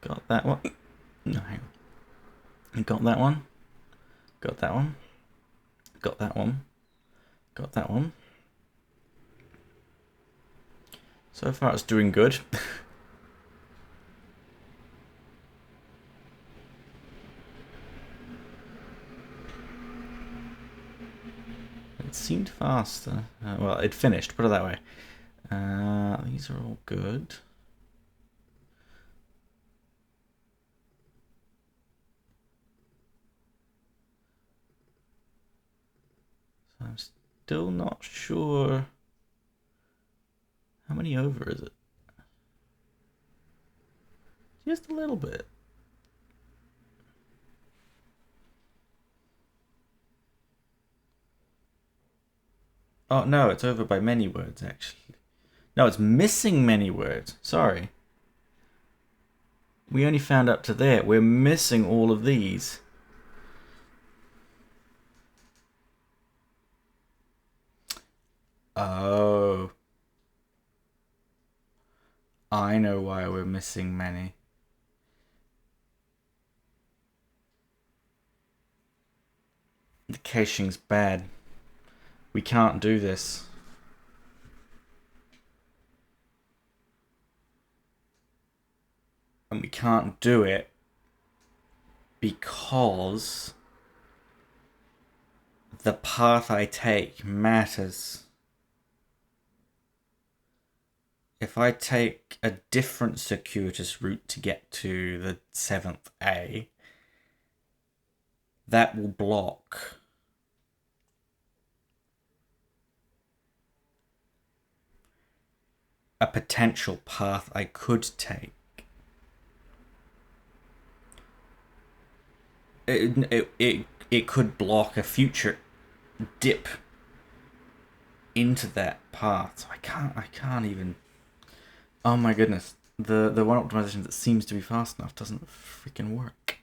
Got that one. No, hang on. Got that one. Got that one. Got that one. Got that one. So far it's doing good. It seemed faster. Well, it finished, put it that way. These are all good. So I'm still not sure. How many over is it? Just a little bit. Oh, no, it's over by many words, actually. No, it's missing many words. Sorry. We only found up to there. We're missing all of these. Oh. I know why we're missing many. The caching's bad. We can't do this. And we can't do it because the path I take matters. If I take a different circuitous route to get to the 7th A, that will block a potential path I could take. It could block a future dip into that path. So I can't even. Oh my goodness. The one optimization that seems to be fast enough doesn't freaking work.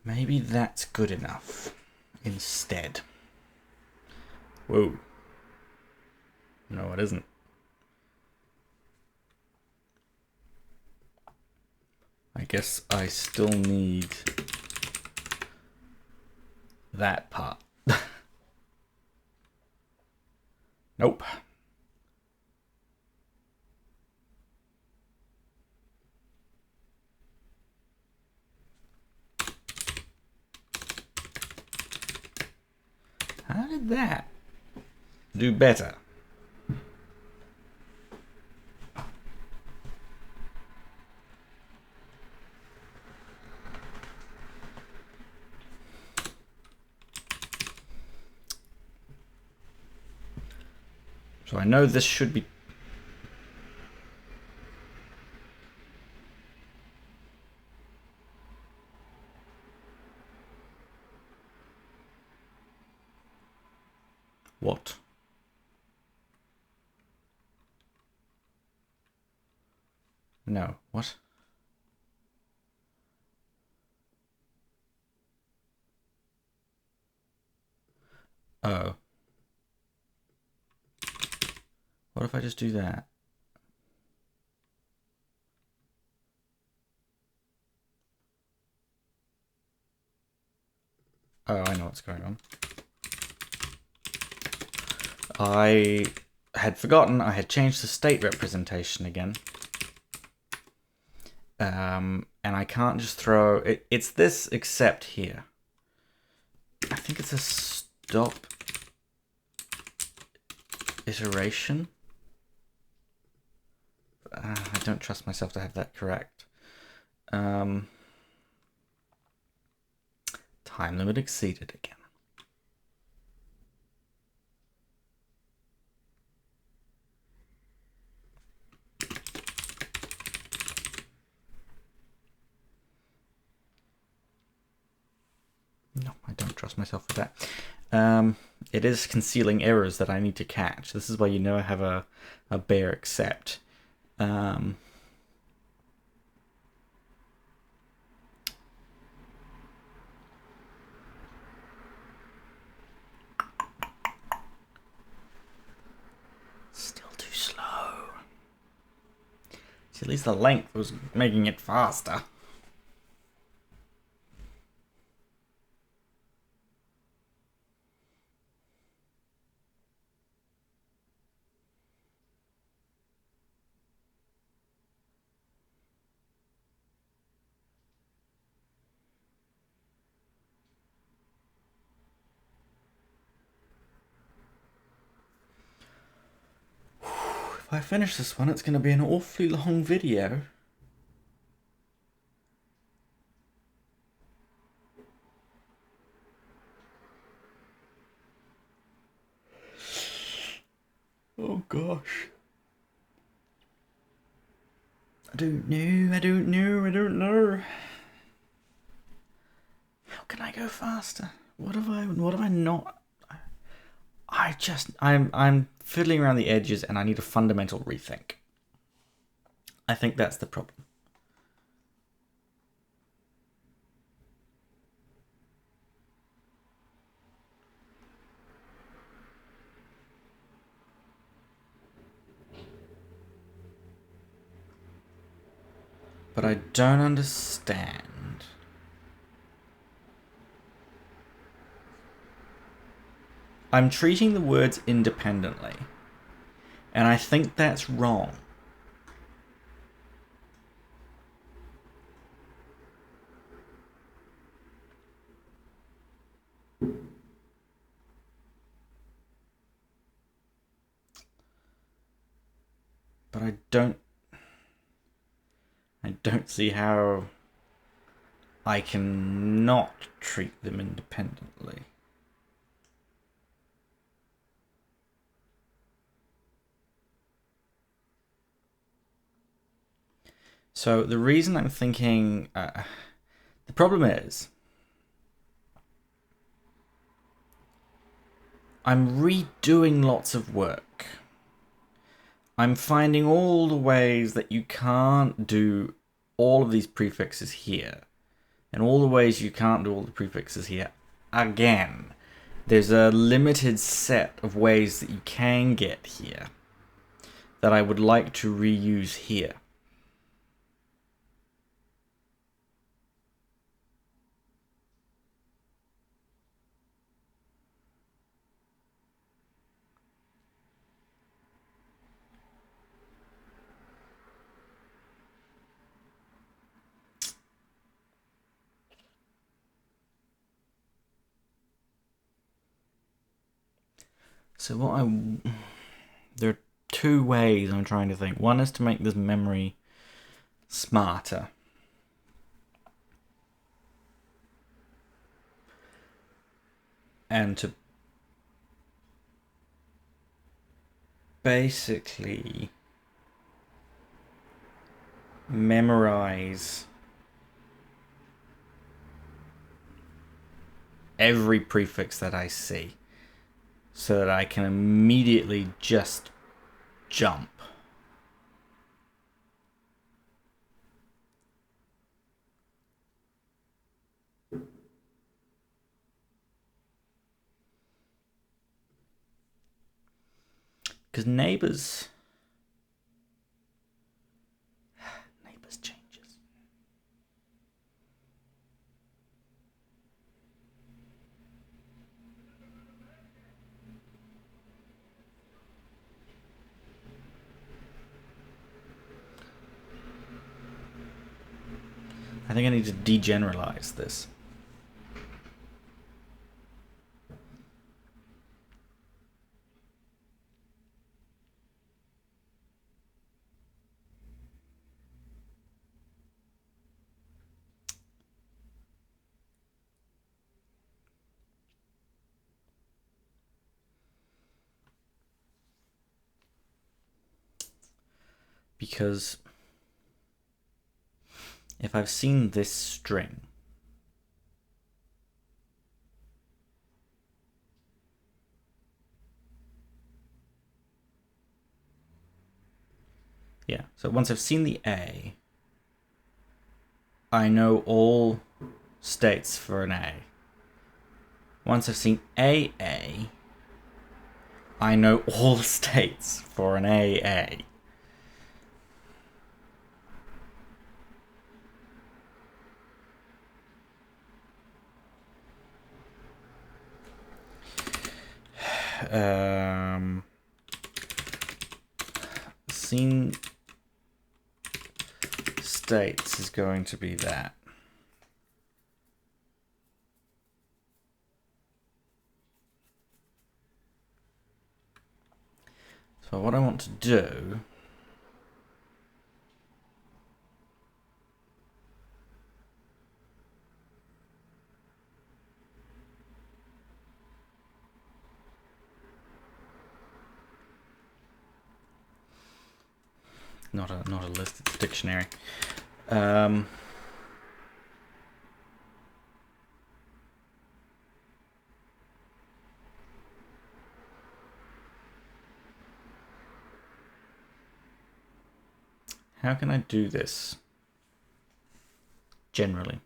Maybe that's good enough instead. Whoa. No, it isn't. I guess I still need that part. Nope. How did that do better? So I know this should be... What? No, what? Oh. What if I just do that? Oh, I know what's going on. I had forgotten I had changed the state representation again. And I can't just throw... It's this except here. I think it's a stop iteration. I don't trust myself to have that correct. Time limit exceeded again. No, I don't trust myself with that. It is concealing errors that I need to catch. This is why you know I have a bare except. Still too slow. See, at least the length was making it faster. If I finish this one, it's going to be an awfully long video. Oh gosh. I don't know. How can I go faster? What have I not... I'm fiddling around the edges and I need a fundamental rethink. I think that's the problem. But I don't understand. I'm treating the words independently. And I think that's wrong. But I don't see how I can not treat them independently. So the reason I'm thinking... the problem is... I'm redoing lots of work. I'm finding all the ways that you can't do all of these prefixes here. And all the ways you can't do all the prefixes here again. There's a limited set of ways that you can get here that I would like to reuse here. So there are two ways I'm trying to think. One is to make this memory smarter. And to basically memorize every prefix that I see so that I can immediately just jump. Because neighbors changes. I think I need to degeneralize this. Because if I've seen this string, yeah, so once I've seen the A, I know all states for an A. Once I've seen AA, I know all states for an AA. Scene states is going to be that. So what I want to do not a list, it's a dictionary. How can I do this generally?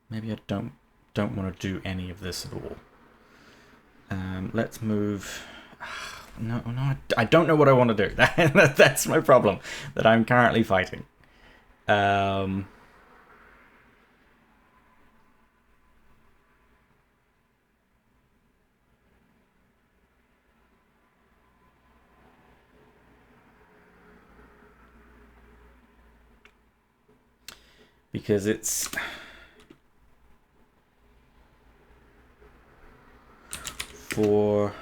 Maybe I don't want to do any of this at all. Let's move. No, I don't know what I want to do. That's my problem that I'm currently fighting. Because it's for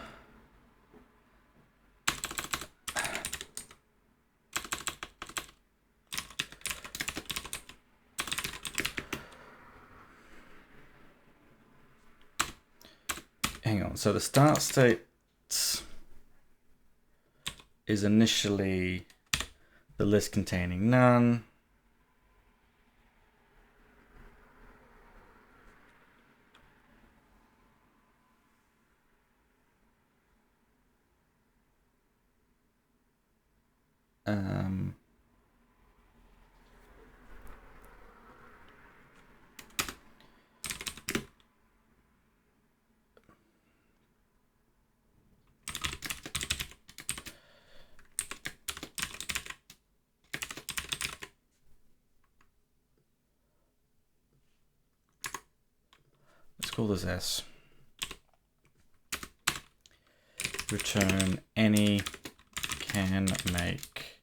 hang on, so the start state is initially the list containing none. Let's call this S. Return any can make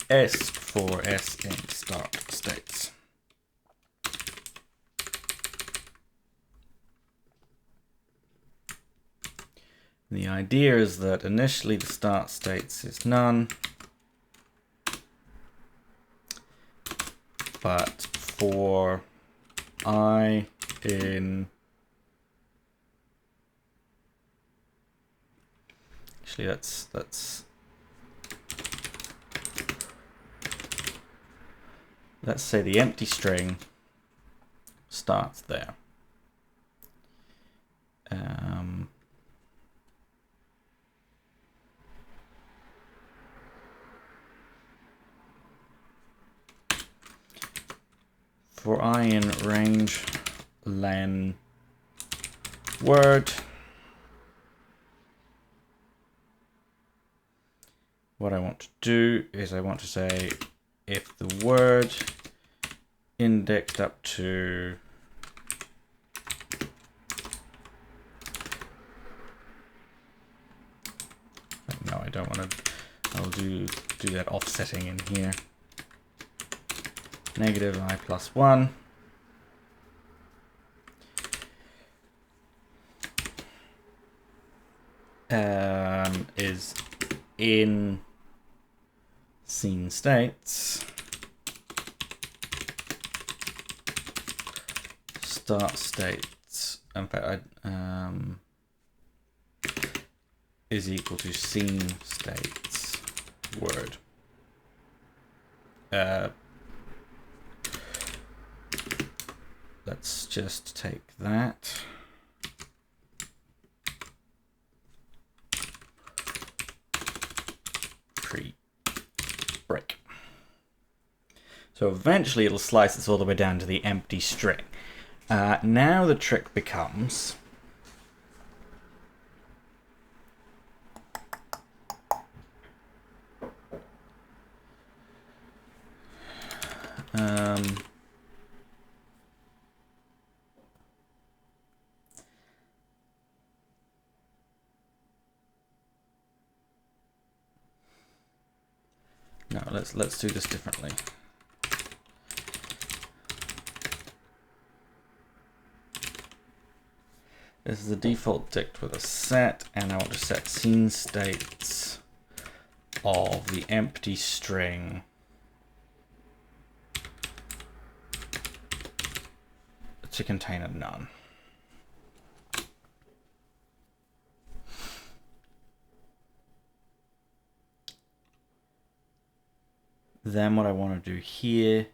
S for S in start states. The idea is that initially the start states is none, but for I in, actually let's say the empty string starts there. For I in range len word, what I want to do is I want to say if the word indexed up to no, I don't want to. I'll do that offsetting in here. Negative I plus 1 is in scene states, start states. In fact, is equal to scene states word. Let's just take that. Break. So eventually it'll slice this all the way down to the empty string. Now the trick becomes no, let's do this differently. This is the default dict with a set, and I want to set scene states of the empty string to contain a none. Then what I want to do here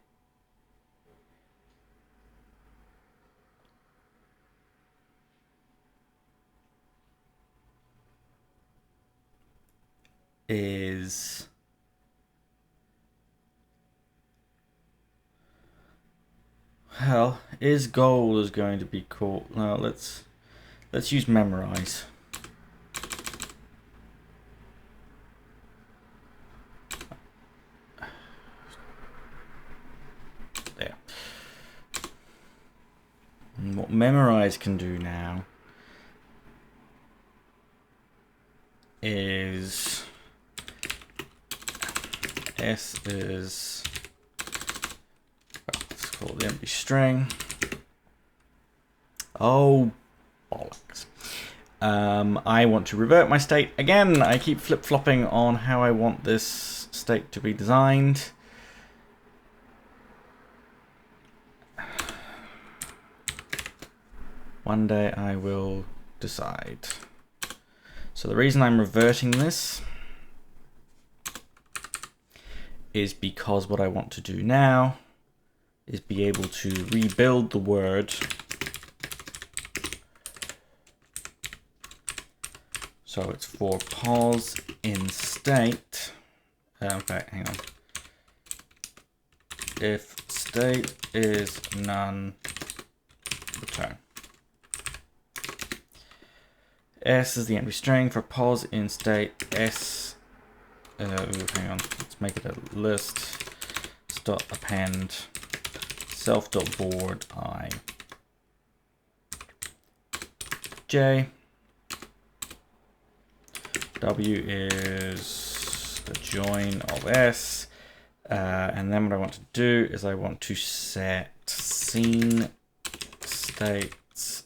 is is goal is going to be called. No, let's use memorize. There. And what memorize can do now is S is, well, let's call it the empty string. Oh, bollocks. I want to revert my state. Again, I keep flip-flopping on how I want this state to be designed. One day I will decide. So the reason I'm reverting this is because what I want to do now is be able to rebuild the word so it's for pos in state. Okay, hang on. If state is none, return. S is the empty string for pos in state. S, hang on, let's make it a list. Dot append self.board I J. W is the join of S. And then what I want to do is I want to set scene states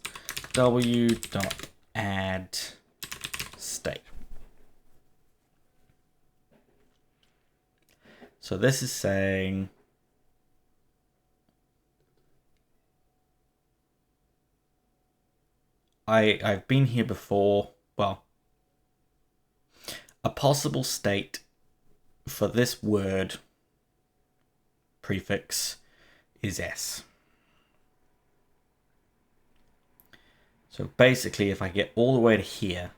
W dot add state. So this is saying I've been here before. Well, a possible state for this word prefix is S. So basically, if I get all the way to here,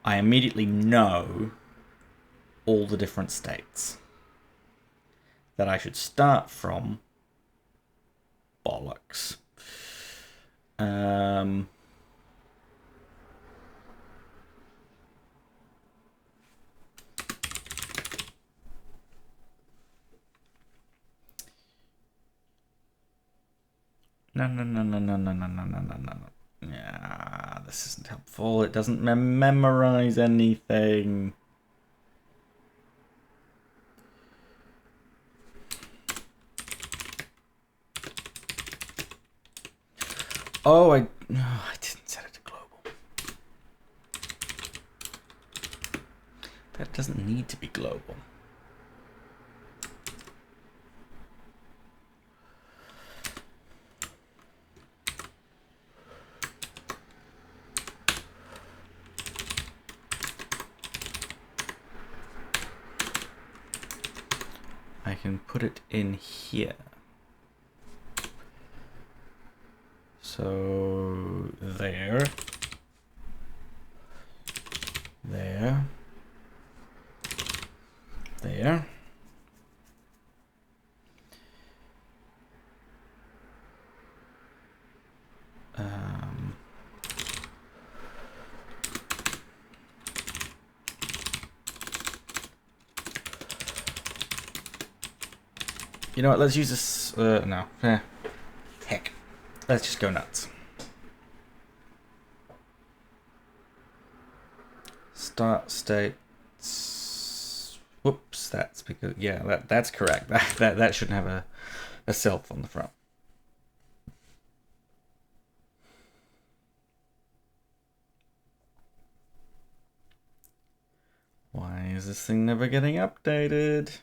I immediately know all the different states that I should start from. Bollocks. No. Yeah, this isn't helpful. It doesn't memorize anything. Oh, I didn't set it to global. That doesn't need to be global. I can put it in here. So there. You know what, let's use this, no. Heck. Let's just go nuts. Start states. Whoops, that's because, yeah, that's correct. That shouldn't have a self on the front. Why is this thing never getting updated?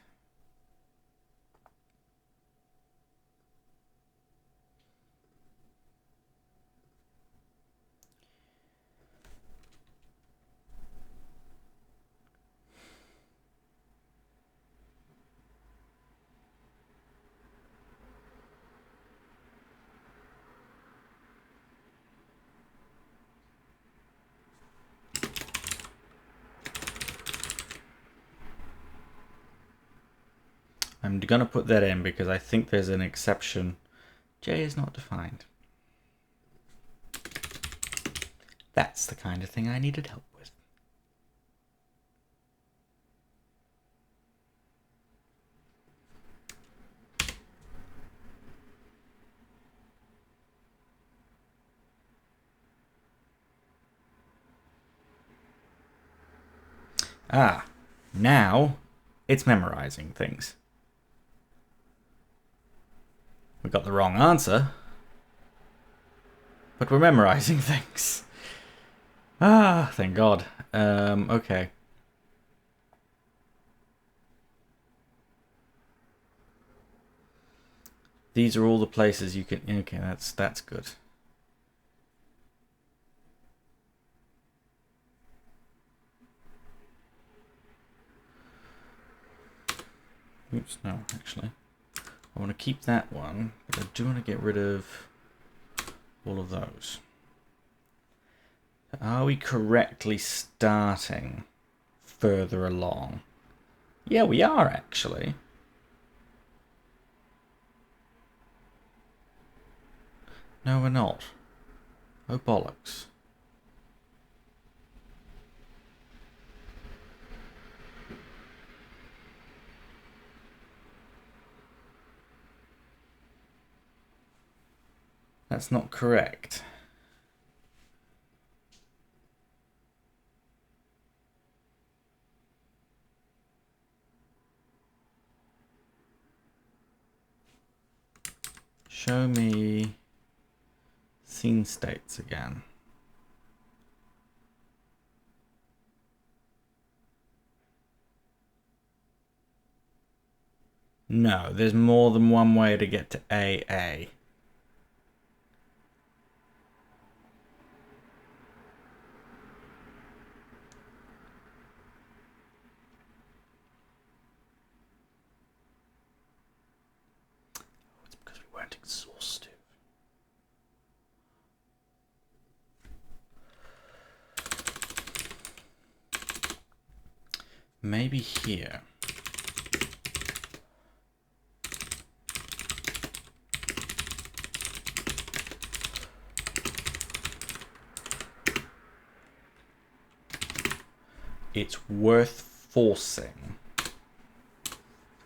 I'm gonna put that in because I think there's an exception. J is not defined. That's the kind of thing I needed help with. Ah, now it's memorizing things. We got the wrong answer, but we're memorizing things. Ah, thank God. Okay. These are all the places you can. Okay, that's good. Oops, no, actually. I want to keep that one, but I do want to get rid of all of those. Are we correctly starting further along? Yeah, we are actually. No, we're not. Oh, bollocks. That's not correct. Show me scene states again. No, there's more than one way to get to AA. weren't exhaustive. Maybe here. It's worth forcing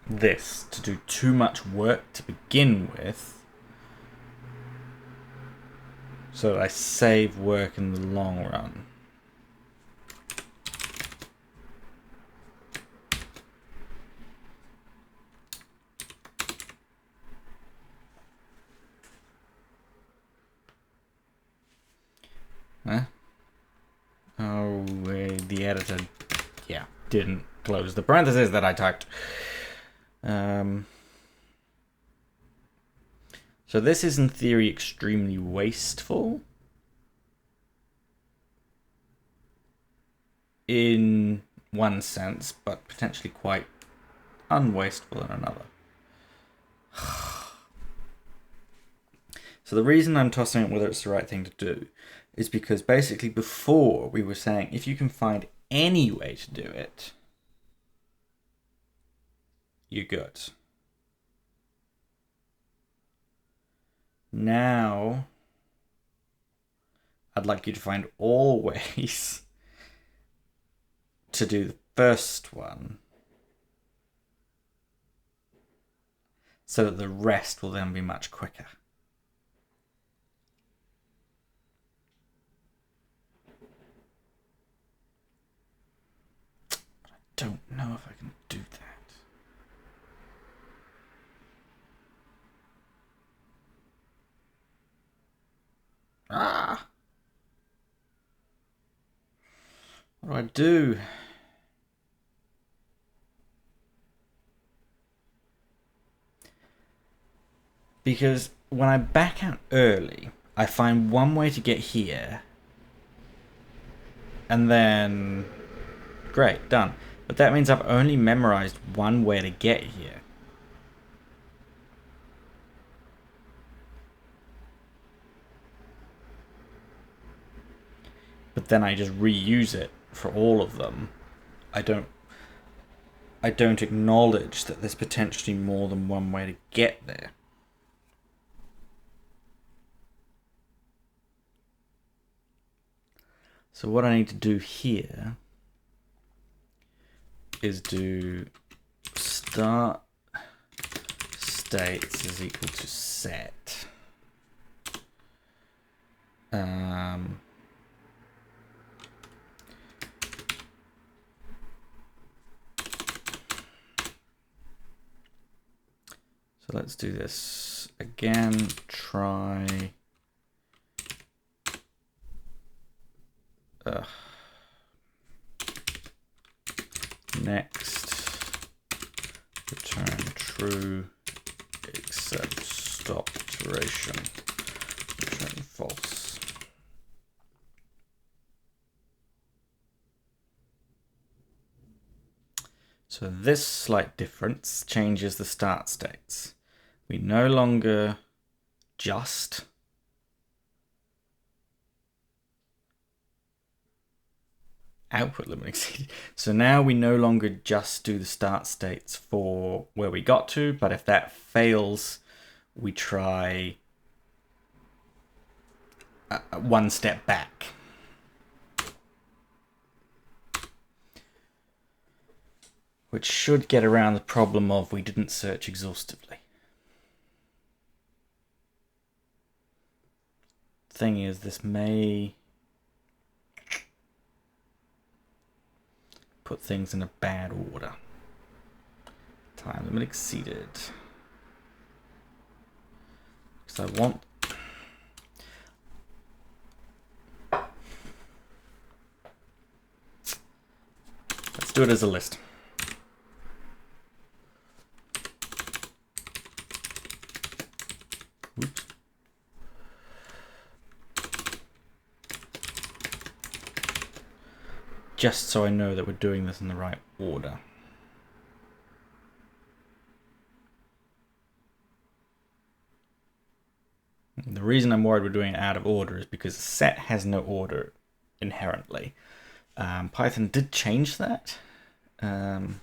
this to do too much work to begin with, so that I save work in the long run. Huh? Oh, the editor, yeah, didn't close the parentheses that I typed. So this is in theory extremely wasteful in one sense, but potentially quite unwasteful in another. So the reason I'm tossing it whether it's the right thing to do is because basically before we were saying if you can find any way to do it, you're good. Now, I'd like you to find all ways to do the first one so that the rest will then be much quicker. But I don't know if I can do that. Ah! What do I do? Because when I back out early, I find one way to get here, and then great, done. But that means I've only memorized one way to get here. But then I just reuse it for all of them. I don't acknowledge that there's potentially more than one way to get there. So what I need to do here is do start states is equal to set. So let's do this again, try next, return true, except stop iteration, return false. So this slight difference changes the start states. We no longer just output limit exceeded. So now we no longer just do the start states for where we got to, but if that fails, we try one step back. Which should get around the problem of we didn't search exhaustively. Thing is, this may put things in a bad order. Time limit exceeded. Because I want... Let's do it as a list. Oops. Just so I know that we're doing this in the right order. The reason I'm worried we're doing it out of order is because a set has no order inherently. Python did change that. Time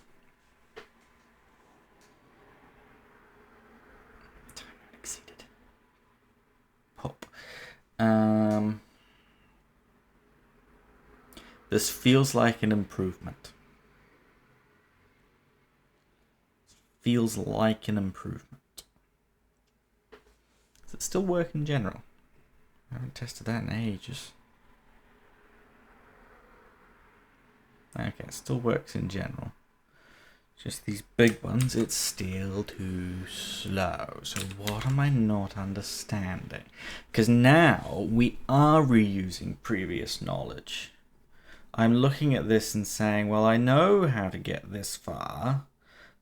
exceeded. Pop. This feels like an improvement. Feels like an improvement. Does it still work in general? I haven't tested that in ages. Okay, it still works in general. Just these big ones, it's still too slow. So what am I not understanding? Because now we are reusing previous knowledge. I'm looking at this and saying, well, I know how to get this far,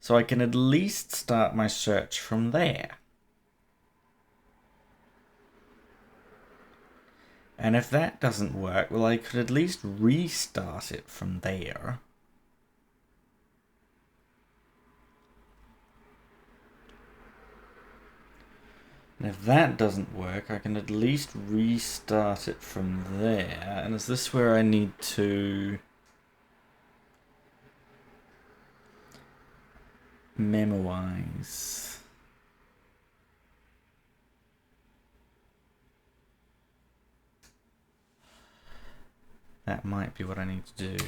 so I can at least start my search from there. And if that doesn't work, well, I could at least restart it from there. And if that doesn't work, I can at least restart it from there. And is this where I need to memoize? That might be what I need to do.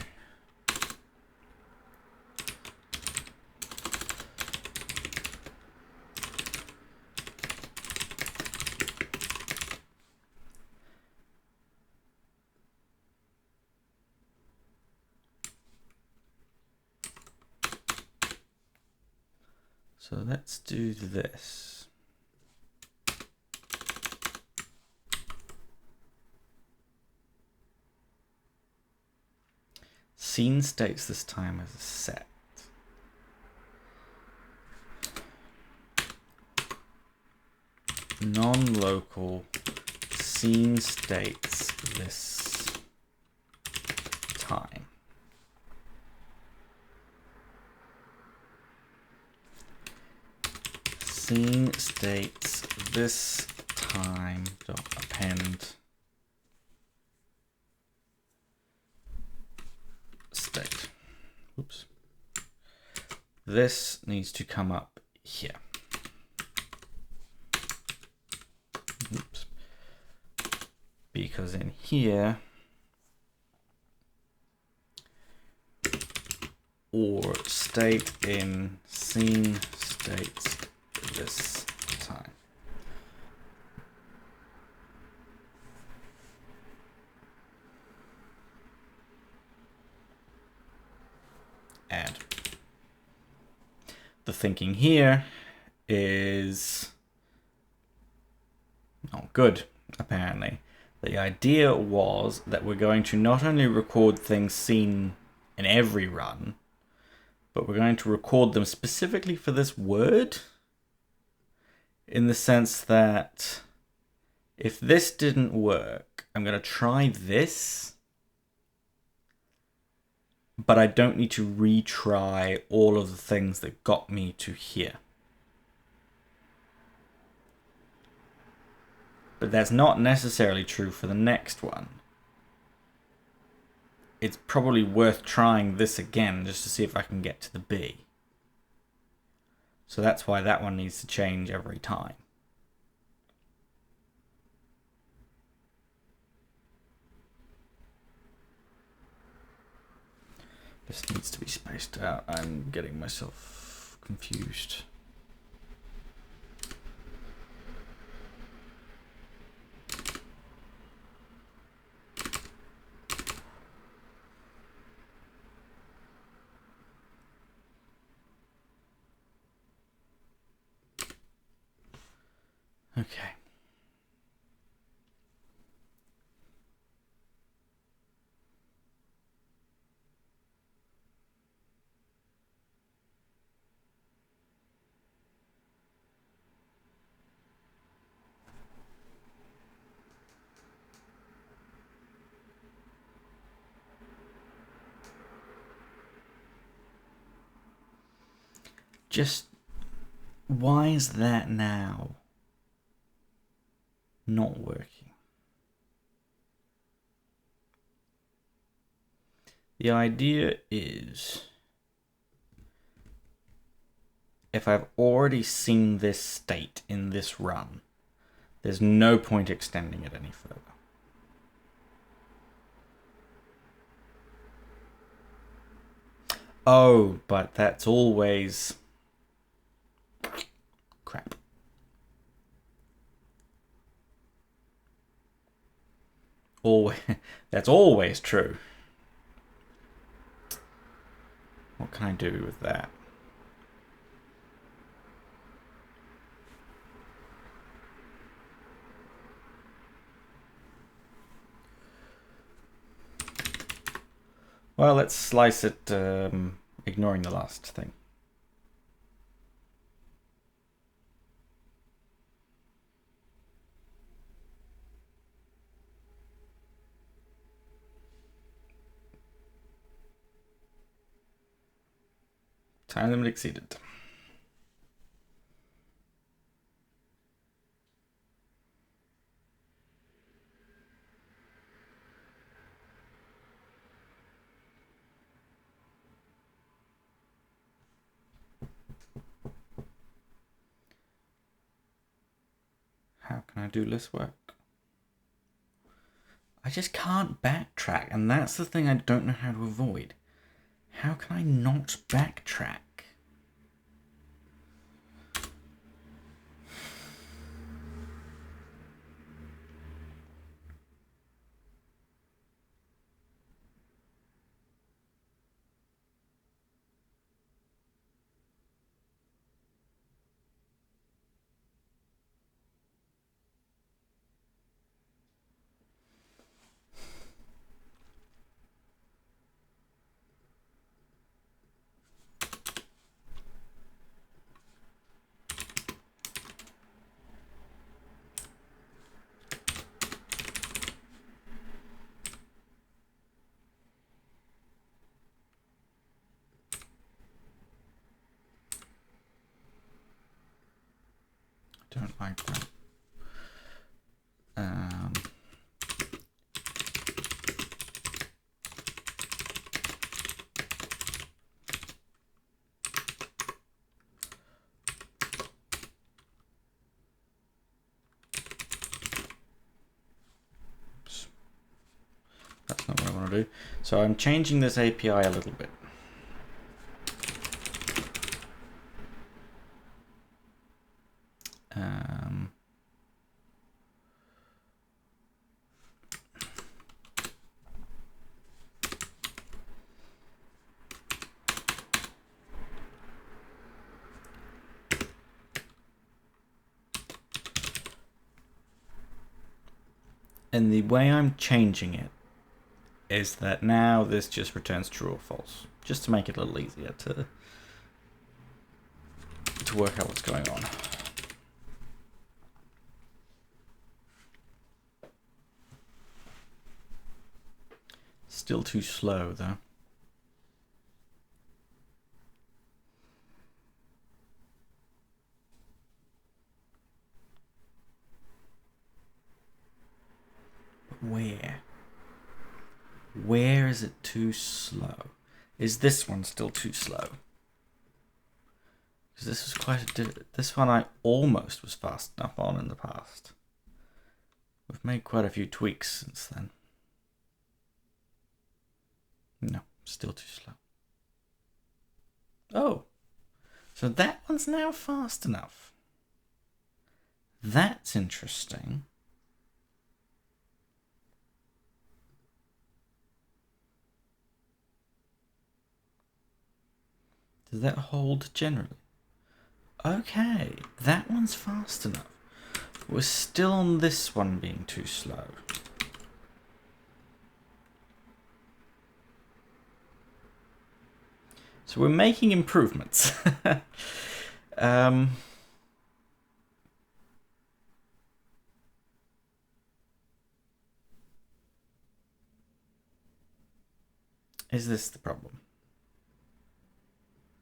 So let's do this. Scene states this time as a set. Non-local scene states this time. Scene states this time dot append state. Oops. This needs to come up here. Oops. Because in here, or state in scene states this time. And the thinking here is not good, apparently. The idea was that we're going to not only record things seen in every run, but we're going to record them specifically for this word, in the sense that if this didn't work, I'm going to try this, but I don't need to retry all of the things that got me to here. But that's not necessarily true for the next one. It's probably worth trying this again just to see if I can get to the B. So that's why that one needs to change every time. This needs to be spaced out. I'm getting myself confused. Okay. Just, why is that now? not working. The idea is, if I've already seen this state in this run, there's no point extending it any further. Oh, but that's always crap. Always, that's always true. What can I do with that? Well, let's slice it, ignoring the last thing. Time limit exceeded. How can I do less work? I just can't backtrack, and that's the thing I don't know how to avoid. How can I not backtrack? Don't like that. Oops. That's not what I want to do. So I'm changing this API a little bit. And the way I'm changing it is that now this just returns true or false, just to make it a little easier to work out what's going on. Still too slow though. Where? Where is it too slow? Is this one still too slow? Because this was quite a this one I almost was fast enough on in the past. We've made quite a few tweaks since then. No, still too slow. Oh, so that one's now fast enough. That's interesting. Does that hold generally? Okay, that one's fast enough. We're still on this one being too slow. So we're making improvements. Is this the problem?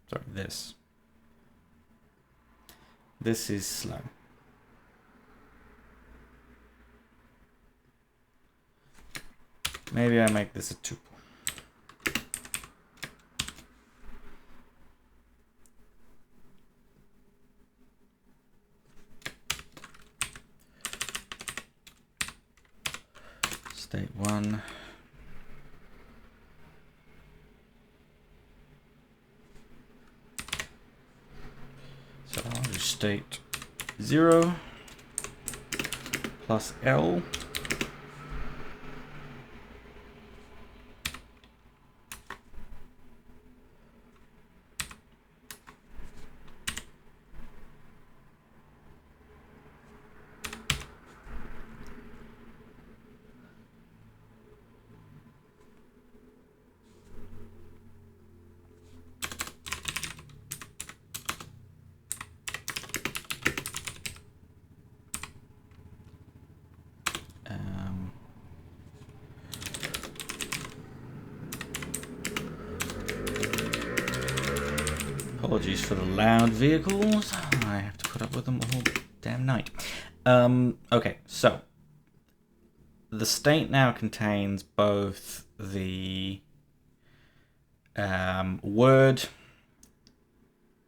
Sorry, this. This is slow. Maybe I make this a tuple. State 1. So I'll do state 0 plus L. Apologies for the loud vehicles. I have to put up with them all damn night. Okay, so the state now contains both the word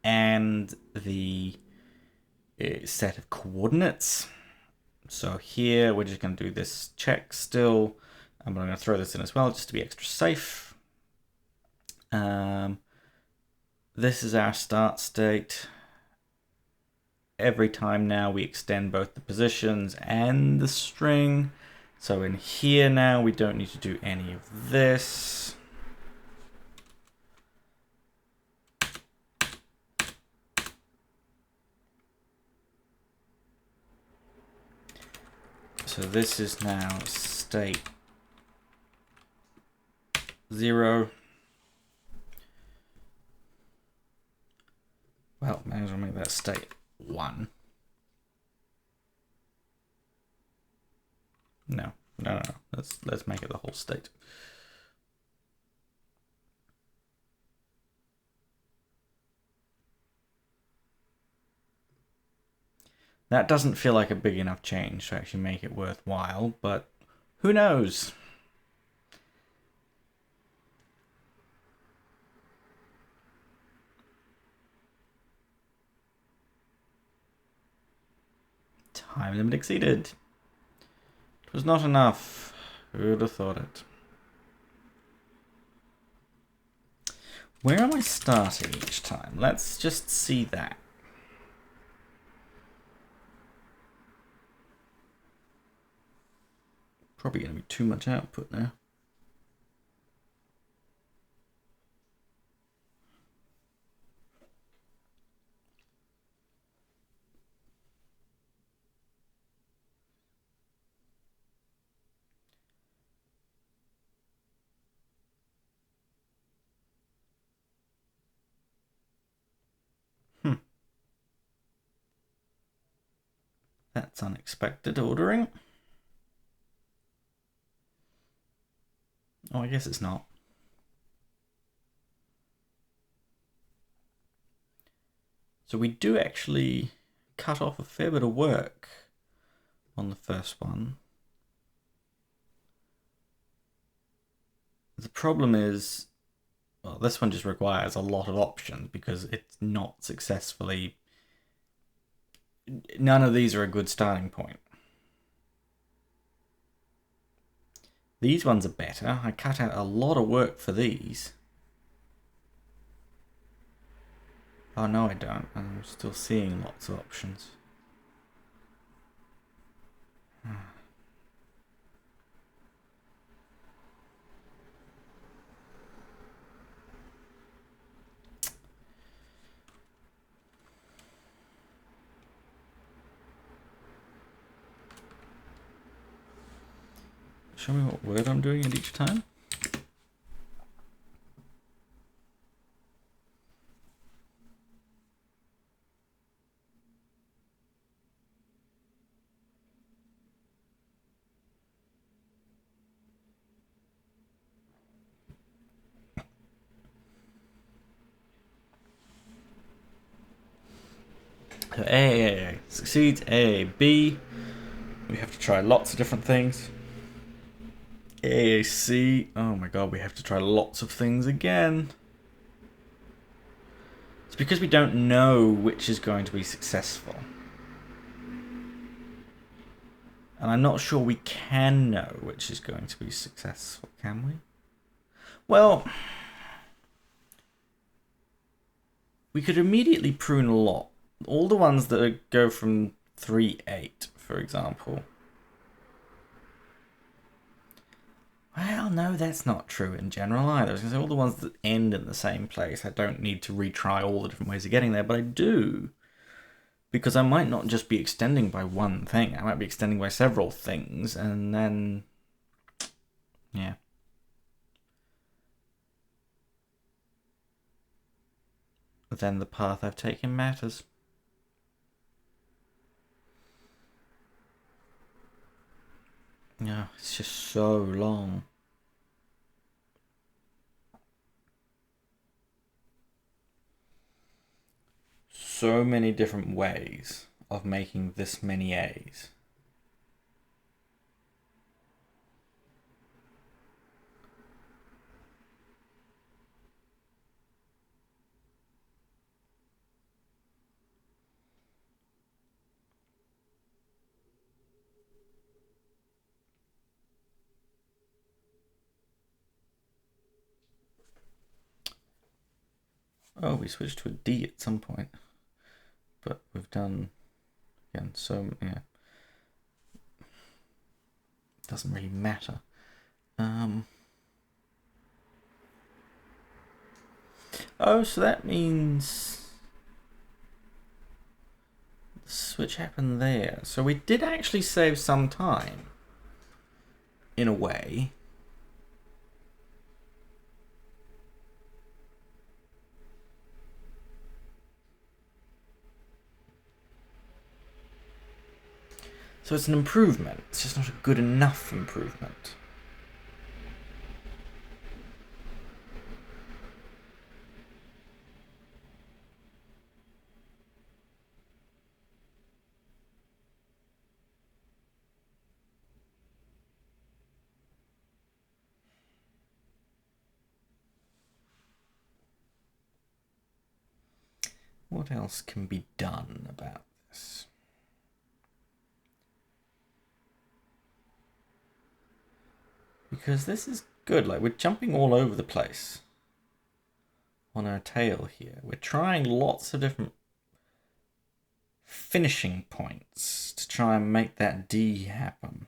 and the set of coordinates. So here we're just going to do this check still. I'm going to throw this in as well just to be extra safe. This is our start state. Every time now we extend both the positions and the string. So in here now we don't need to do any of this. So this is now state 0. Well, may as well make that state 1. No. Let's make it the whole state. That doesn't feel like a big enough change to actually make it worthwhile, but who knows? Time limit exceeded. It was not enough. Who would have thought it? Where am I starting each time? Let's just see that. Probably going to be too much output now. That's unexpected ordering. Oh, I guess it's not. So we do actually cut off a fair bit of work on the first one. The problem is, well, this one just requires a lot of options because it's not successfully... None of these are a good starting point. These ones are better. I cut out a lot of work for these. Oh, no, I don't. I'm still seeing lots of options. Show me what word I'm doing at each time. So A succeeds, A, B. We have to try lots of different things. Okay, see. Oh my god, we have to try lots of things again. It's because we don't know which is going to be successful. And I'm not sure we can know which is going to be successful, can we? Well, we could immediately prune a lot. All the ones that go from 3-8, for example. Well, no, that's not true in general either. I was going to say all the ones that end in the same place, I don't need to retry all the different ways of getting there, but I do. Because I might not just be extending by one thing, I might be extending by several things, and then... yeah. But then the path I've taken matters. Yeah, it's just so long. So many different ways of making this many A's. Oh, we switched to a D at some point. But we've done, again, so, yeah. Doesn't really matter. Oh, so that means the switch happened there. So we did actually save some time, in a way. So it's an improvement. It's just not a good enough improvement. What else can be done about this? Because this is good. Like, we're jumping all over the place on our tail here. We're trying lots of different finishing points to try and make that D happen.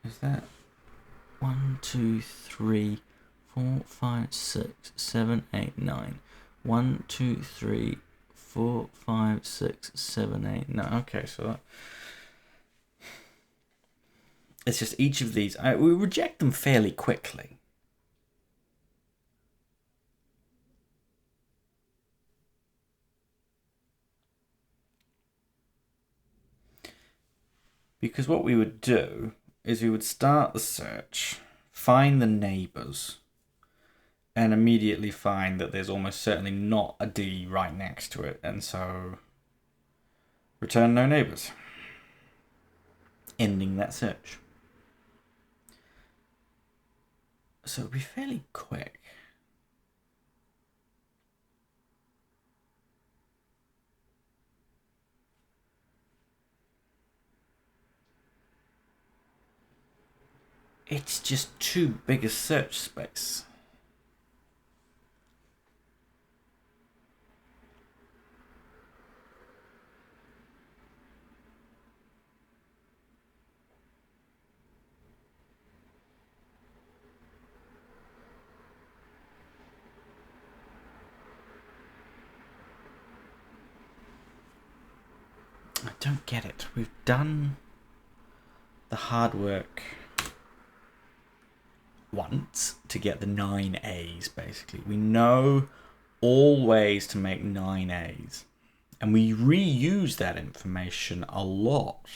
Is that 1, 2, 3, 4, 5, 6, 7, 8, 9? 1, 2, 3, 4, 5, 6, 7, 8, 9. Okay, so that... it's just each of these. We reject them fairly quickly. Because what we would do is we would start the search, find the neighbours, and immediately find that there's almost certainly not a D right next to it, and so return no neighbours, ending that search. So it'd be fairly quick. It's just too big a search space. I don't get it. We've done the hard work once to get the 9 A's, basically. We know all ways to make 9 A's. And we reuse that information a lot.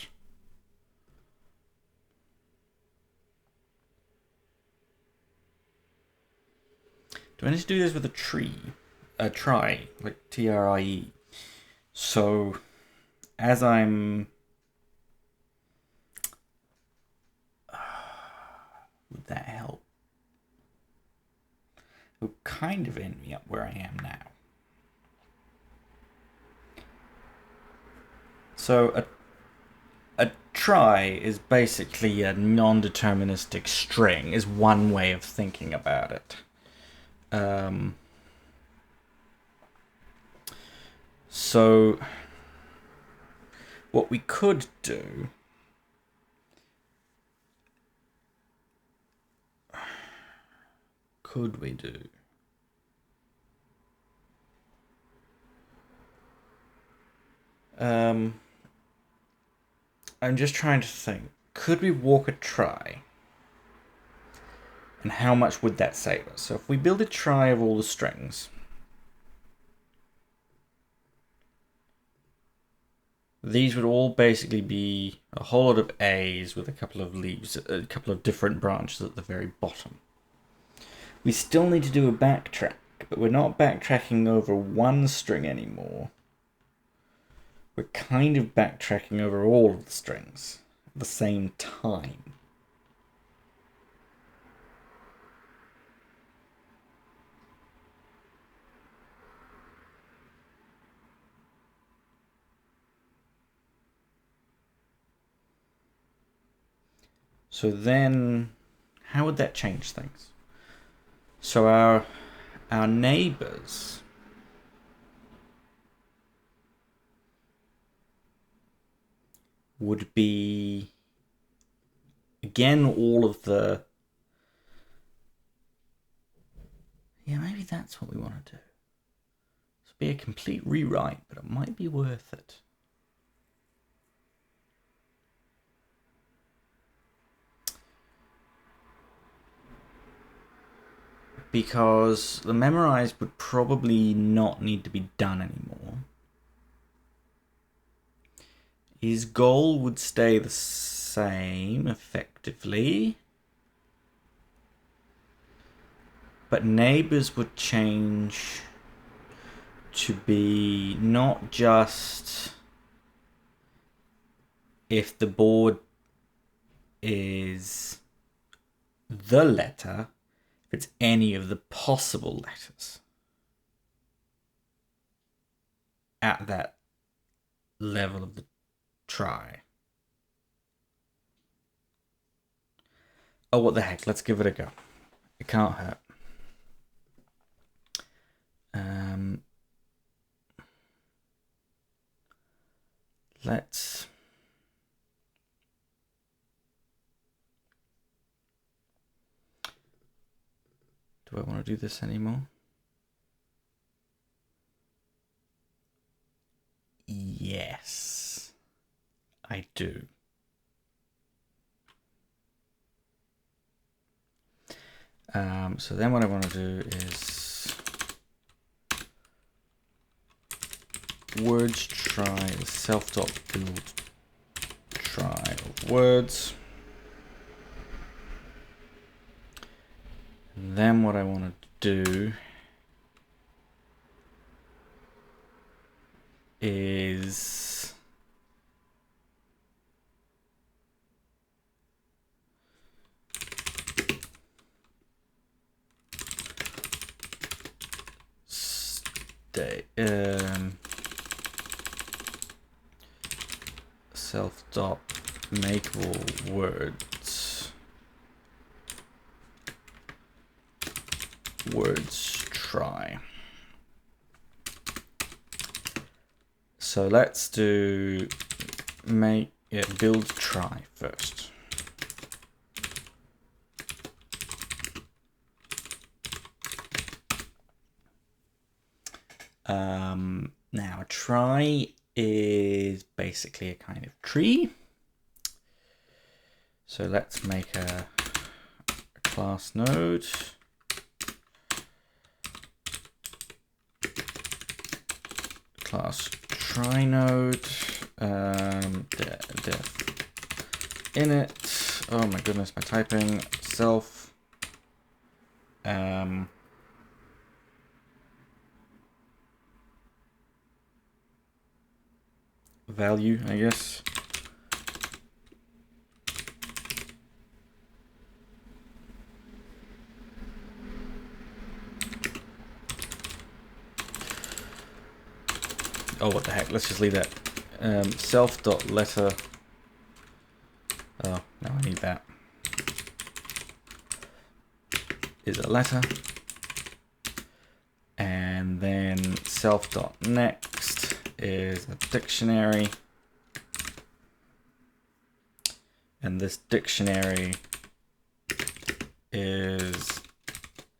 Do I need to do this with a tree? a trie, like trie. So as I'm... would that help? It would kind of end me up where I am now. So a trie is basically a non-deterministic string, is one way of thinking about it. So what we could do I'm just trying to think. Could we walk a trie? And how much would that save us? So if we build a trie of all the strings, these would all basically be a whole lot of A's with a couple of leaves, a couple of different branches at the very bottom. We still need to do a backtrack, but we're not backtracking over one string anymore. We're kind of backtracking over all of the strings at the same time. So then, how would that change things? So our neighbors would be, again, all of the... Yeah, maybe that's what we want to do. This would be a complete rewrite, but it might be worth it. Because the memorize would probably not need to be done anymore. His goal would stay the same, effectively. But neighbors would change to be not just if the board is the letter, if it's any of the possible letters at that level of the trie. Oh, what the heck, let's give it a go. It can't hurt. Let's... Do I want to do this anymore? Yes, I do. So then what I want to do is words trie self.build trie of words. And then what I want to do is self.makeable words trie. So let's do build trie first. Now a trie is basically a kind of tree. So let's make a class node. Class trie node. Def init. Oh my goodness, my typing. Self. value, I guess. Oh, what the heck? Let's just leave that. Self.letter. Oh, no, I need that. Is a letter. And then self.next is a dictionary. And this dictionary is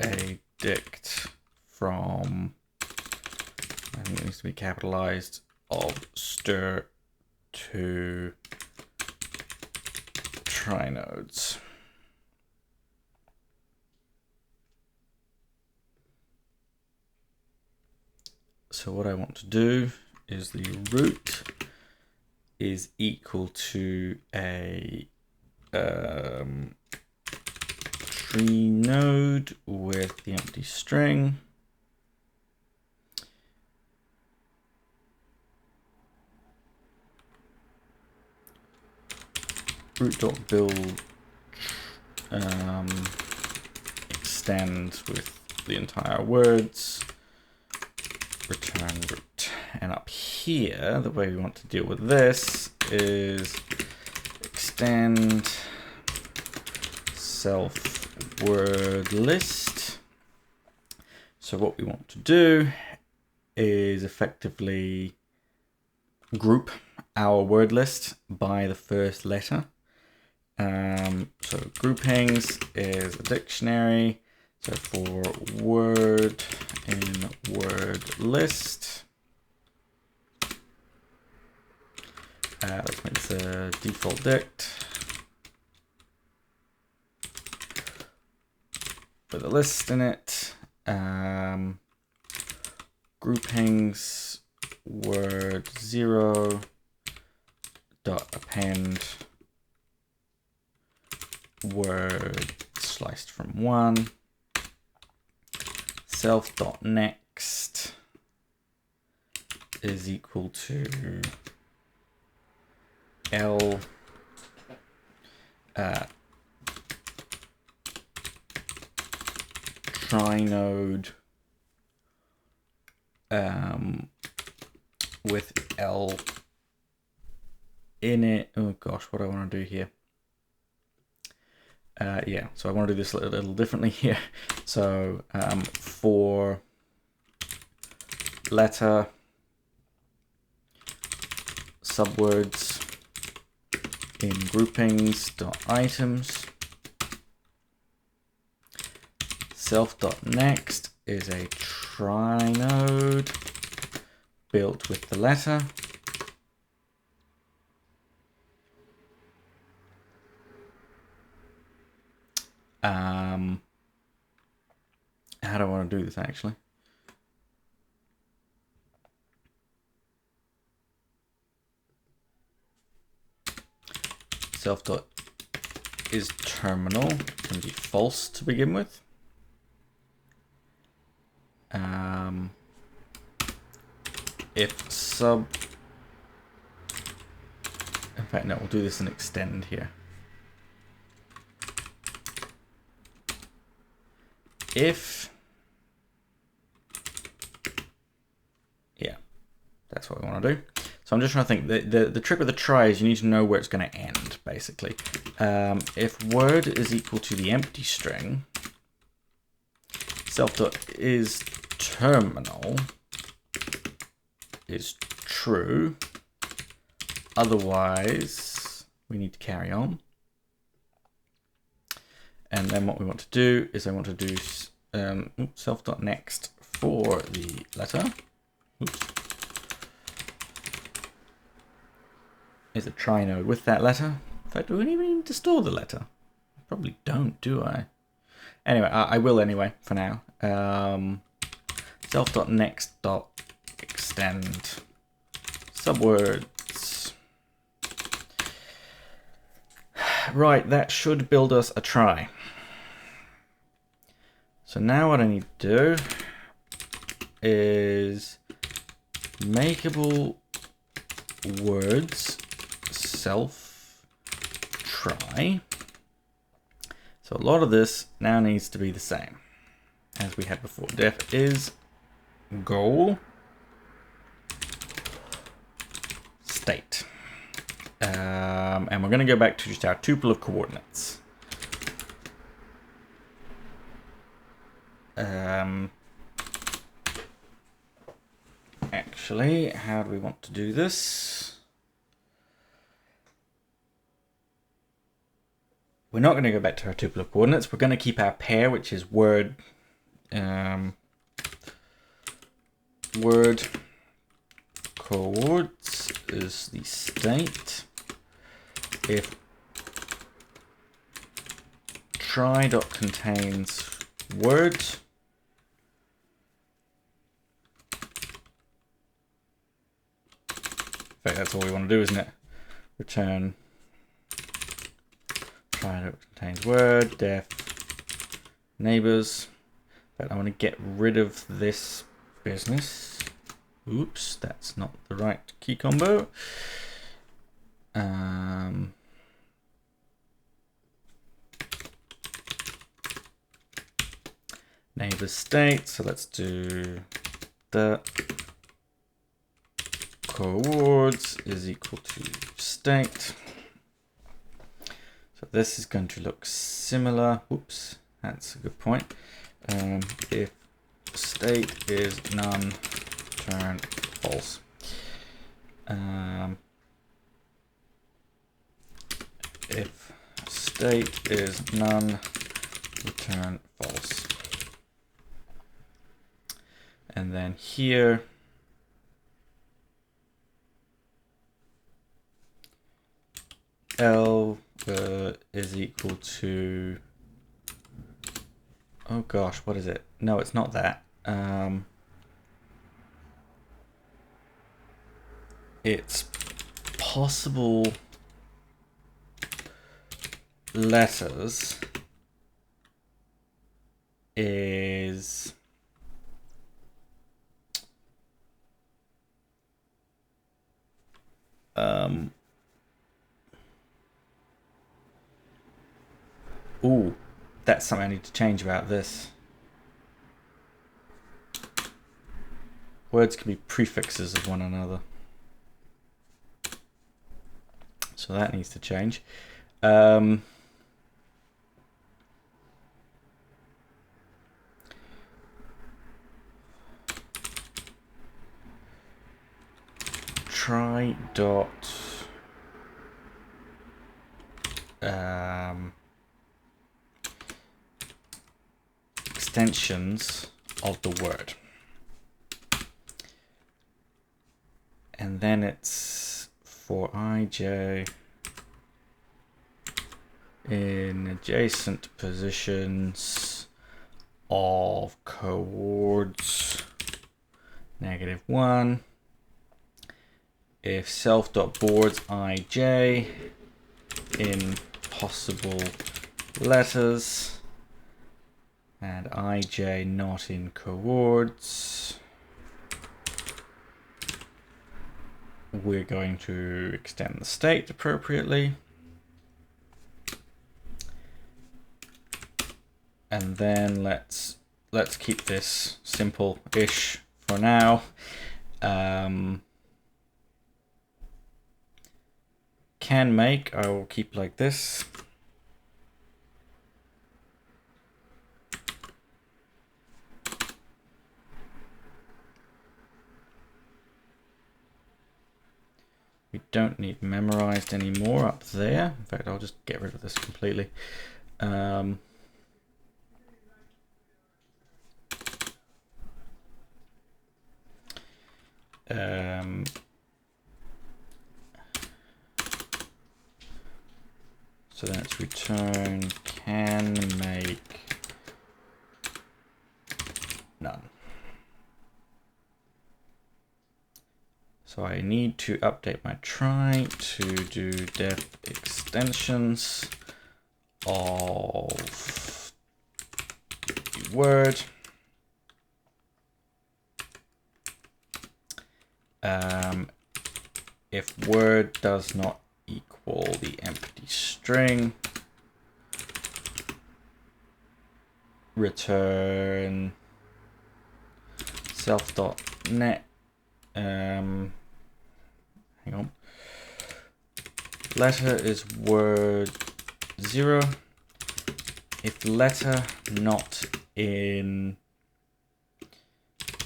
a dict from, I think it needs to be capitalized, of stir to trie nodes. So what I want to do is the root is equal to a trie node with the empty string. Root.build extend with the entire words, return root. And up here, the way we want to deal with this is extend self word list. So what we want to do is effectively group our word list by the first letter. So groupings is a dictionary. So for word in word list, let's make this a default dict with a list in it. Groupings word 0 dot append word sliced from 1. Self.next is equal to L trie node with L in it. Oh gosh, what do I want to do here? Yeah, so I want to do this a little differently here. So for letter subwords in groupings dot items, self.next is a trie node built with the letter. How do I want to do this actually? Self dot is terminal, can be false to begin with. If sub, in fact no, we'll do this in extend here. If, yeah, that's what we want to do. So I'm just trying to think, the trick with the trie is you need to know where it's going to end, basically. If word is equal to the empty string, self.is terminal is true, otherwise we need to carry on. And then what we want to do is I want to do self.next for the letter. Oops. Is a trie node with that letter. In fact, do we even need to store the letter? I probably don't, do I? Anyway, I will anyway for now. Self.next.extend subwords. Right, that should build us a trie. So now what I need to do is makeable words self trie. So a lot of this now needs to be the same as we had before. Def is goal state. And we're going to go back to just our tuple of coordinates. Actually, how do we want to do this? We're not going to go back to our tuple of coordinates. We're going to keep our pair, which is word word coords is the state. If trie.contains word, in fact, that's all we want to do, isn't it? Return trie.contains word, def neighbors. In fact, I want to get rid of this business. Oops, that's not the right key combo. Neighbor state, so let's do the coords is equal to state. So this is going to look similar. Whoops, that's a good point. If state is none, return false. If state is none, return false. And then here, L is equal to, oh gosh, what is it? No, it's not that. It's possible letters is ooh, that's something I need to change about this. Words can be prefixes of one another. So that needs to change. Trie dot extensions of the word, and then it's for ij in adjacent positions of coords -1. If self.boards ij in possible letters and ij not in coords, we're going to extend the state appropriately. And then let's keep this simple-ish for now. Can make, I will keep like this. We don't need memorized anymore up there. In fact, I'll just get rid of this completely. So then it's return can make none. So I need to update my trie to do def extensions of the word. if word does not equal the empty string, return self.net. Hang on. Letter is word 0. If letter not in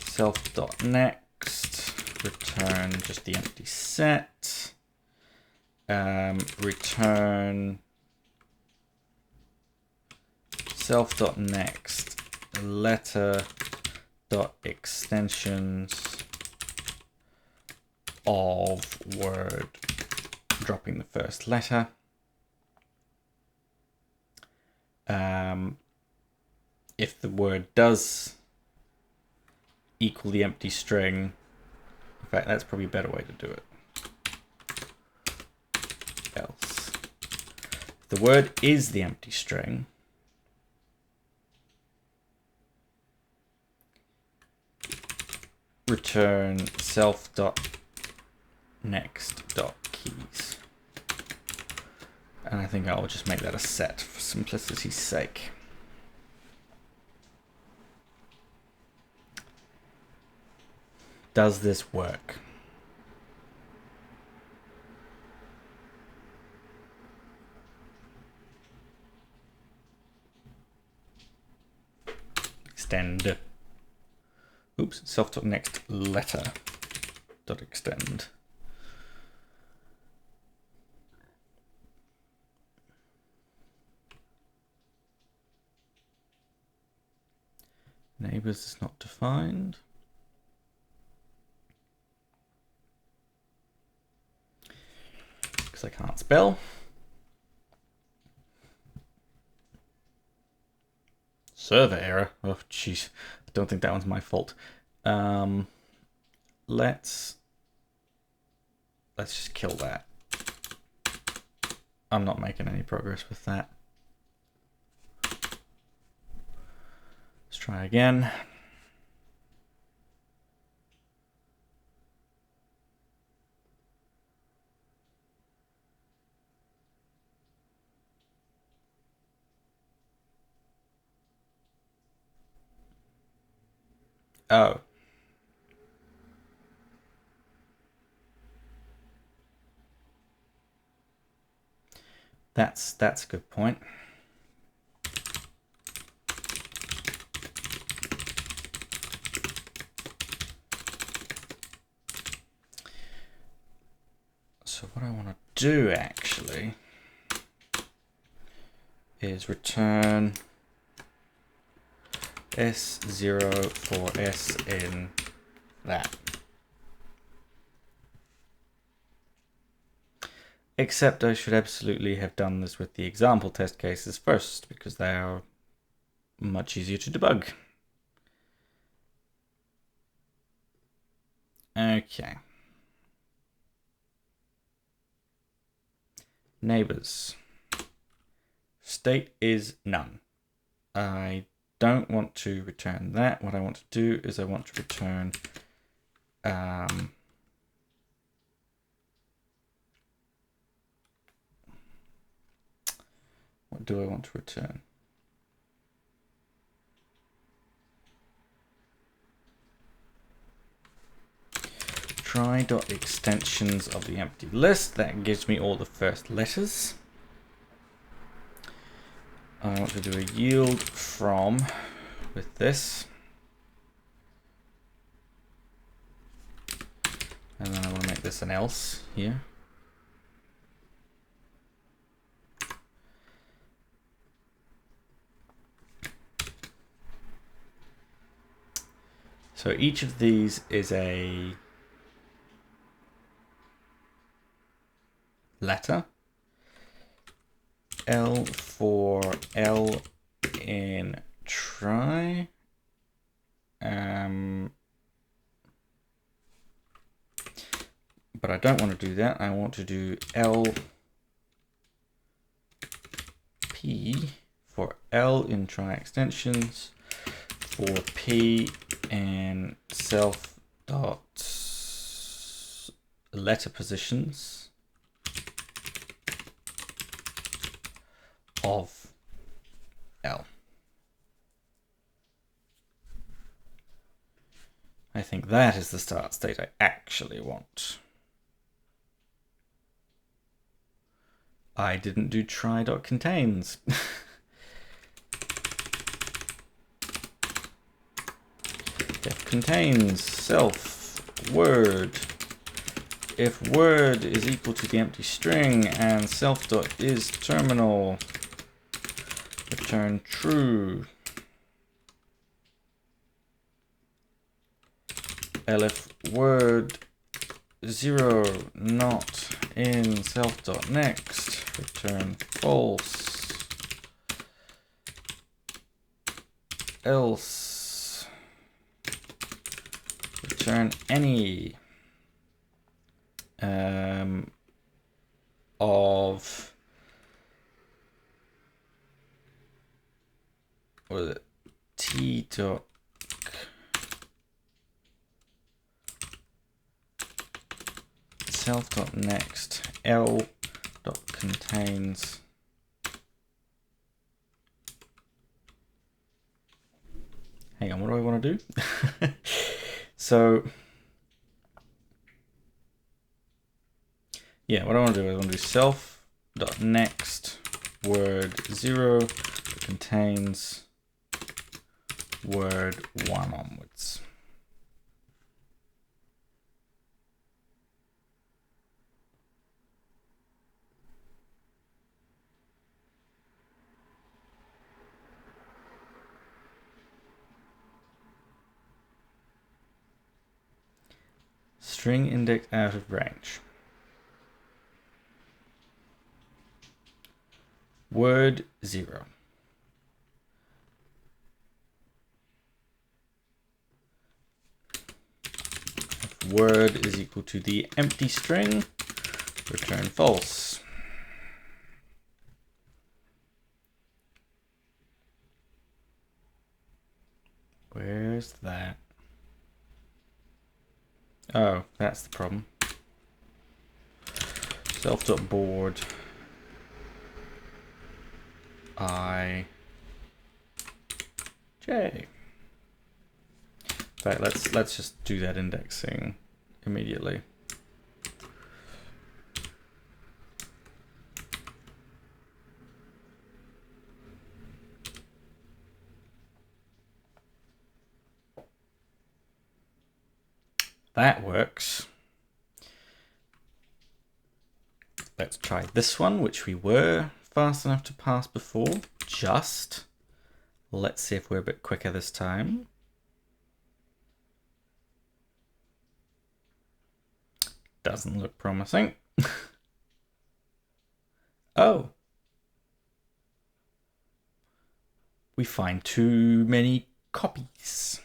self.next, return just the empty set. Return self.next letter.extensions of word dropping the first letter. If the word does equal the empty string, in fact, that's probably a better way to do it. Else, if the word is the empty string, return self.next.keys. And I think I'll just make that a set for simplicity's sake. Does this work? Extend. Oops, self.next letter.extend. Neighbors is not defined. Because I can't spell. Server error. Oh, jeez. I don't think that one's my fault. Let's just kill that. I'm not making any progress with that. Let's try again. Oh. That's a good point. So what I want to do actually is return S0 for S in that. Except I should absolutely have done this with the example test cases first, because they are much easier to debug. Okay. Neighbors. State is none. I don't want to return that. What I want to do is I want to return what do I want to return? Trie.extensions of the empty list. That gives me all the first letters. I want to do a yield from with this. And then I want to make this an else here. So each of these is a letter. L for L in trie. But I don't want to do that. I want to do LP for L in trie extensions, for P and self dot letter positions of L. I think that is the start state I actually want. I didn't do trie.contains. Def contains self word. If word is equal to the empty string and self dot is terminal, return true. Elif word 0 not in self dot next, return false. Else return any of, what is it, t dot self dot next L dot contains hang on, what do I want to do? So yeah, what I want to do is I want to do self dot next word 0 contains word 1 onwards. String index out of range. Word 0. If word is equal to the empty string, return false. Where's that? Oh, that's the problem. Self.board I J. Right, let's just do that indexing immediately. That works. Let's try this one, which we were fast enough to pass before. Just. Let's see if we're a bit quicker this time. Doesn't look promising. Oh. We find too many copies.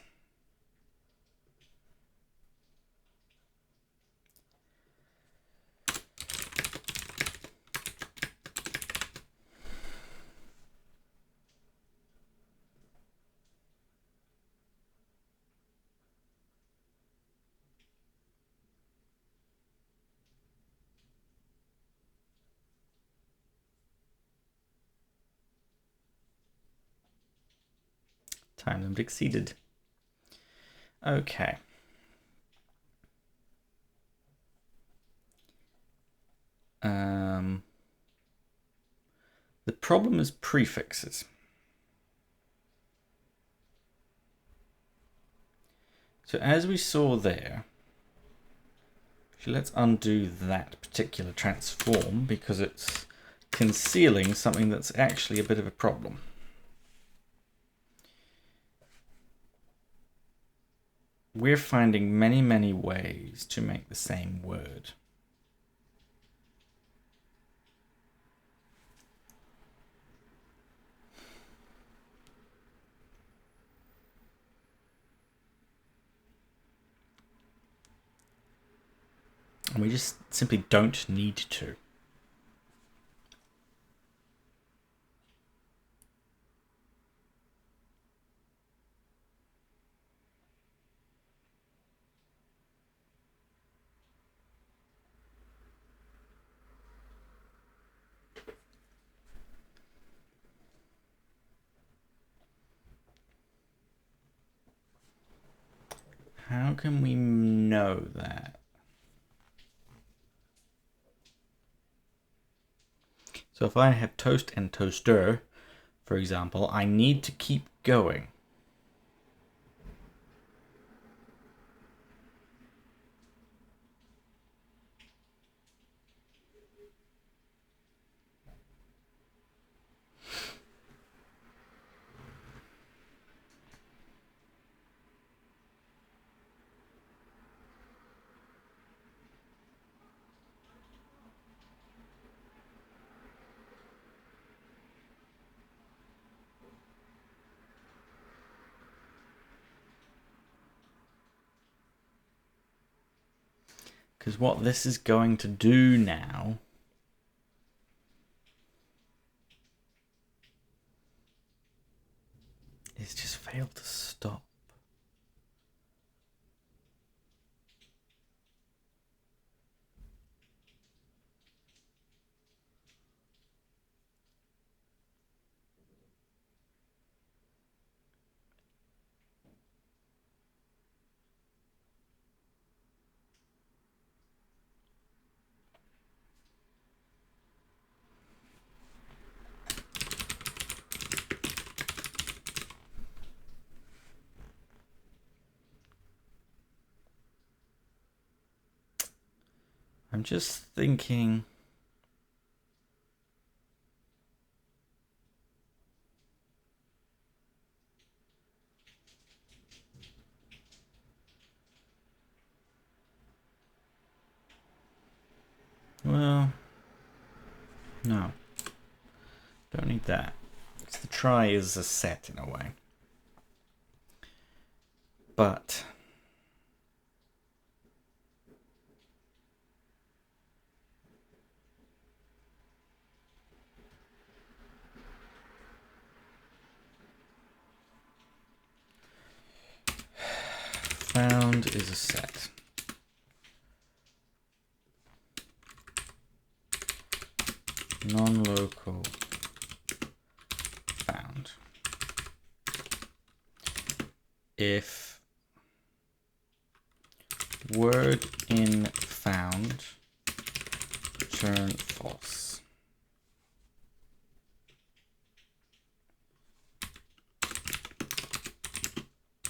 Time limit exceeded. Okay. The problem is prefixes. So as we saw there, actually let's undo that particular transform because it's concealing something that's actually a bit of a problem. We're finding many, many ways to make the same word. And we just simply don't need to. How can we know that? So if I have toast and toaster, for example, I need to keep going. Because what this is going to do now is just fail to stop. I'm just thinking. Well, no. Don't need that. Because the trie is a set in a way. But found is a set. Non-local found. If word in found return false.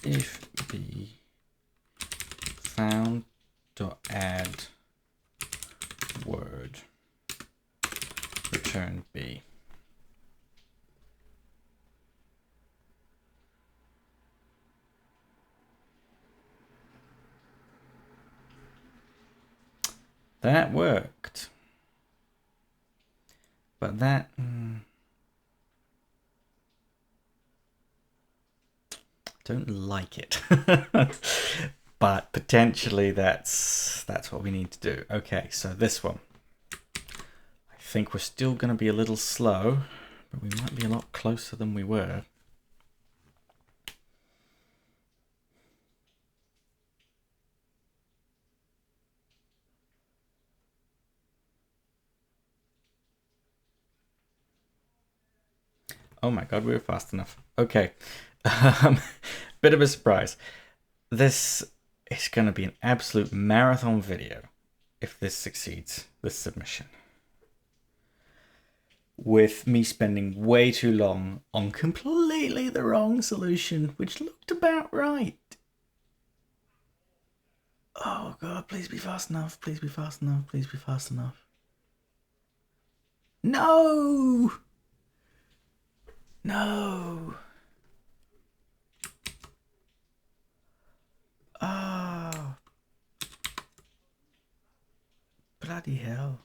If the found dot add word return B. That worked. But that don't like it. But potentially that's what we need to do. Okay, so this one. I think we're still going to be a little slow, but we might be a lot closer than we were. Oh my god, we were fast enough. Okay. Bit of a surprise. This is going to be an absolute marathon video if this succeeds, this submission. With me spending way too long on completely the wrong solution, which looked about right. Oh god, please be fast enough, please be fast enough, please be fast enough. No! No! Oh. Bloody hell.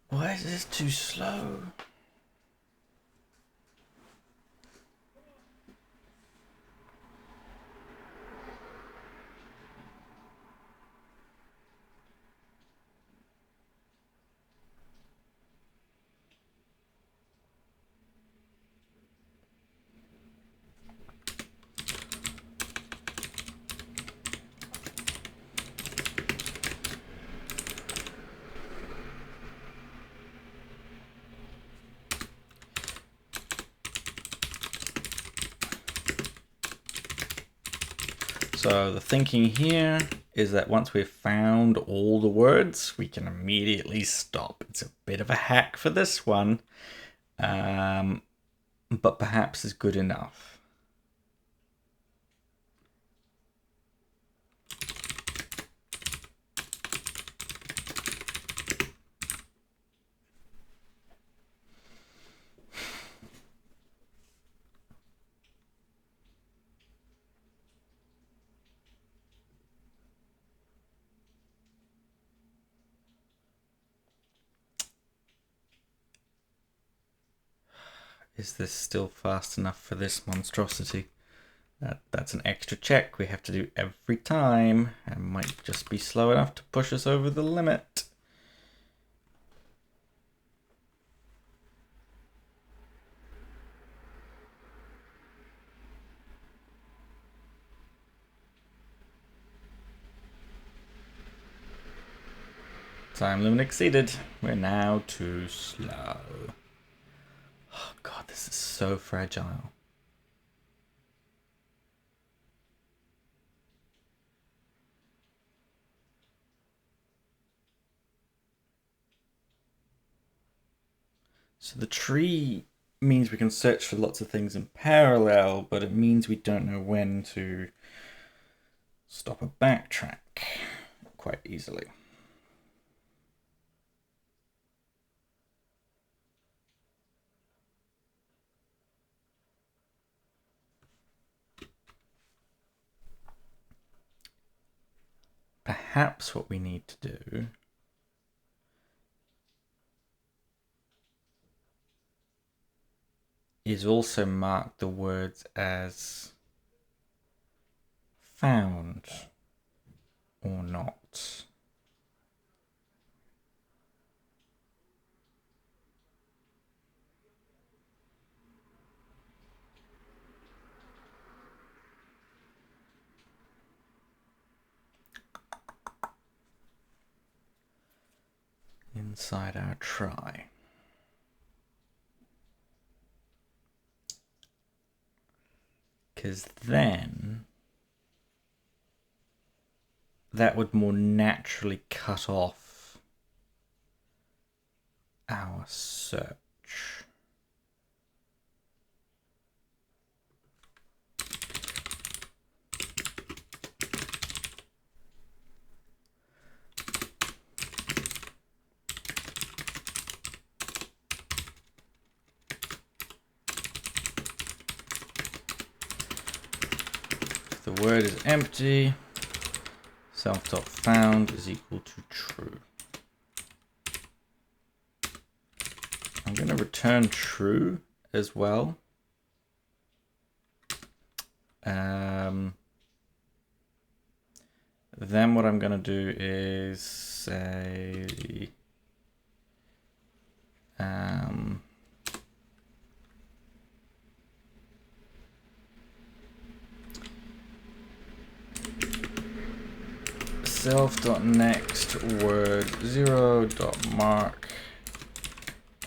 Why is this too slow? So the thinking here is that once we've found all the words, we can immediately stop. It's a bit of a hack for this one, but perhaps is good enough. Is this still fast enough for this monstrosity? That's an extra check we have to do every time, and might just be slow enough to push us over the limit. Time limit exceeded. We're now too slow. Oh god, this is so fragile. So the tree means we can search for lots of things in parallel, but it means we don't know when to stop a backtrack quite easily. Perhaps what we need to do is also mark the words as found or not. Inside our trie. Because then that would more naturally cut off our search. If the word is empty, self.found is equal to true. I'm going to return true as well. Then what I'm going to do is say self.next word 0.mark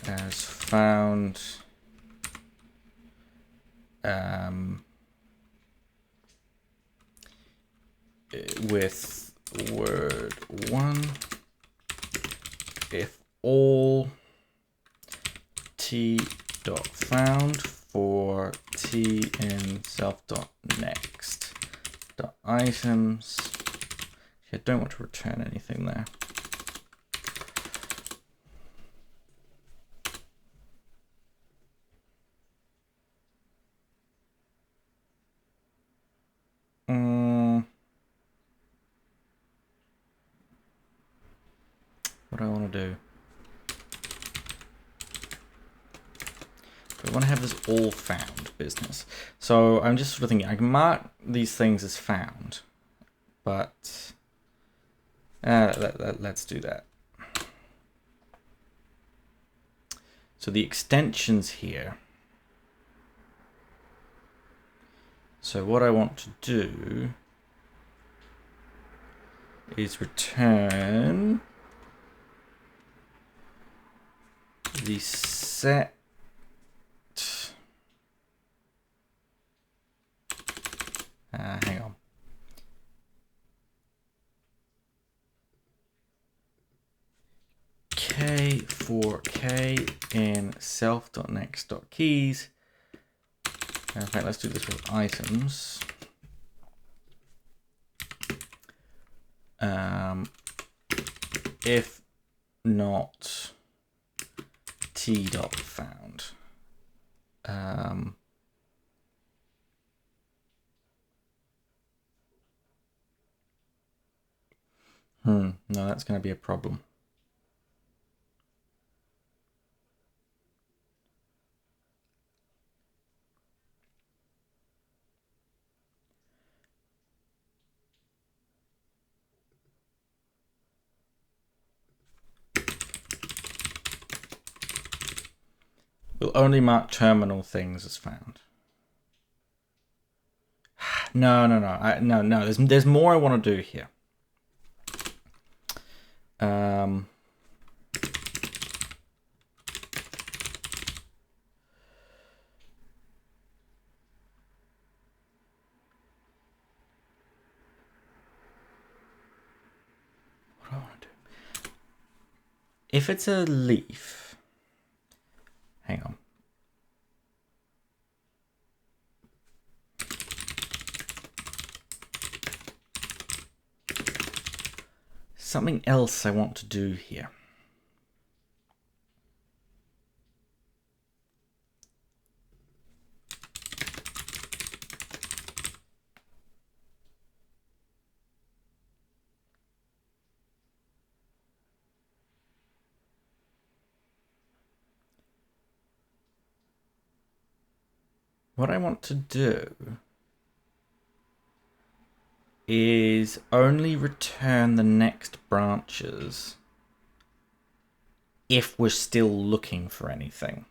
as found with word 1 if all t.found for t in self.next items. I don't want to return anything there. What do I want to do? I want to have this all found business. So I'm just sort of thinking I can mark these things as found, but let's do that. So the extensions here. So what I want to do is return the set hang on. k for k in self.next.keys. In fact, let's do this with items. If not t.found. No, that's going to be a problem. We'll only mark terminal things as found. No. No. There's more I want to do here. What do I want to do? If it's a leaf, hang on. Something else I want to do here. What I want to do is only return the next branches if we're still looking for anything.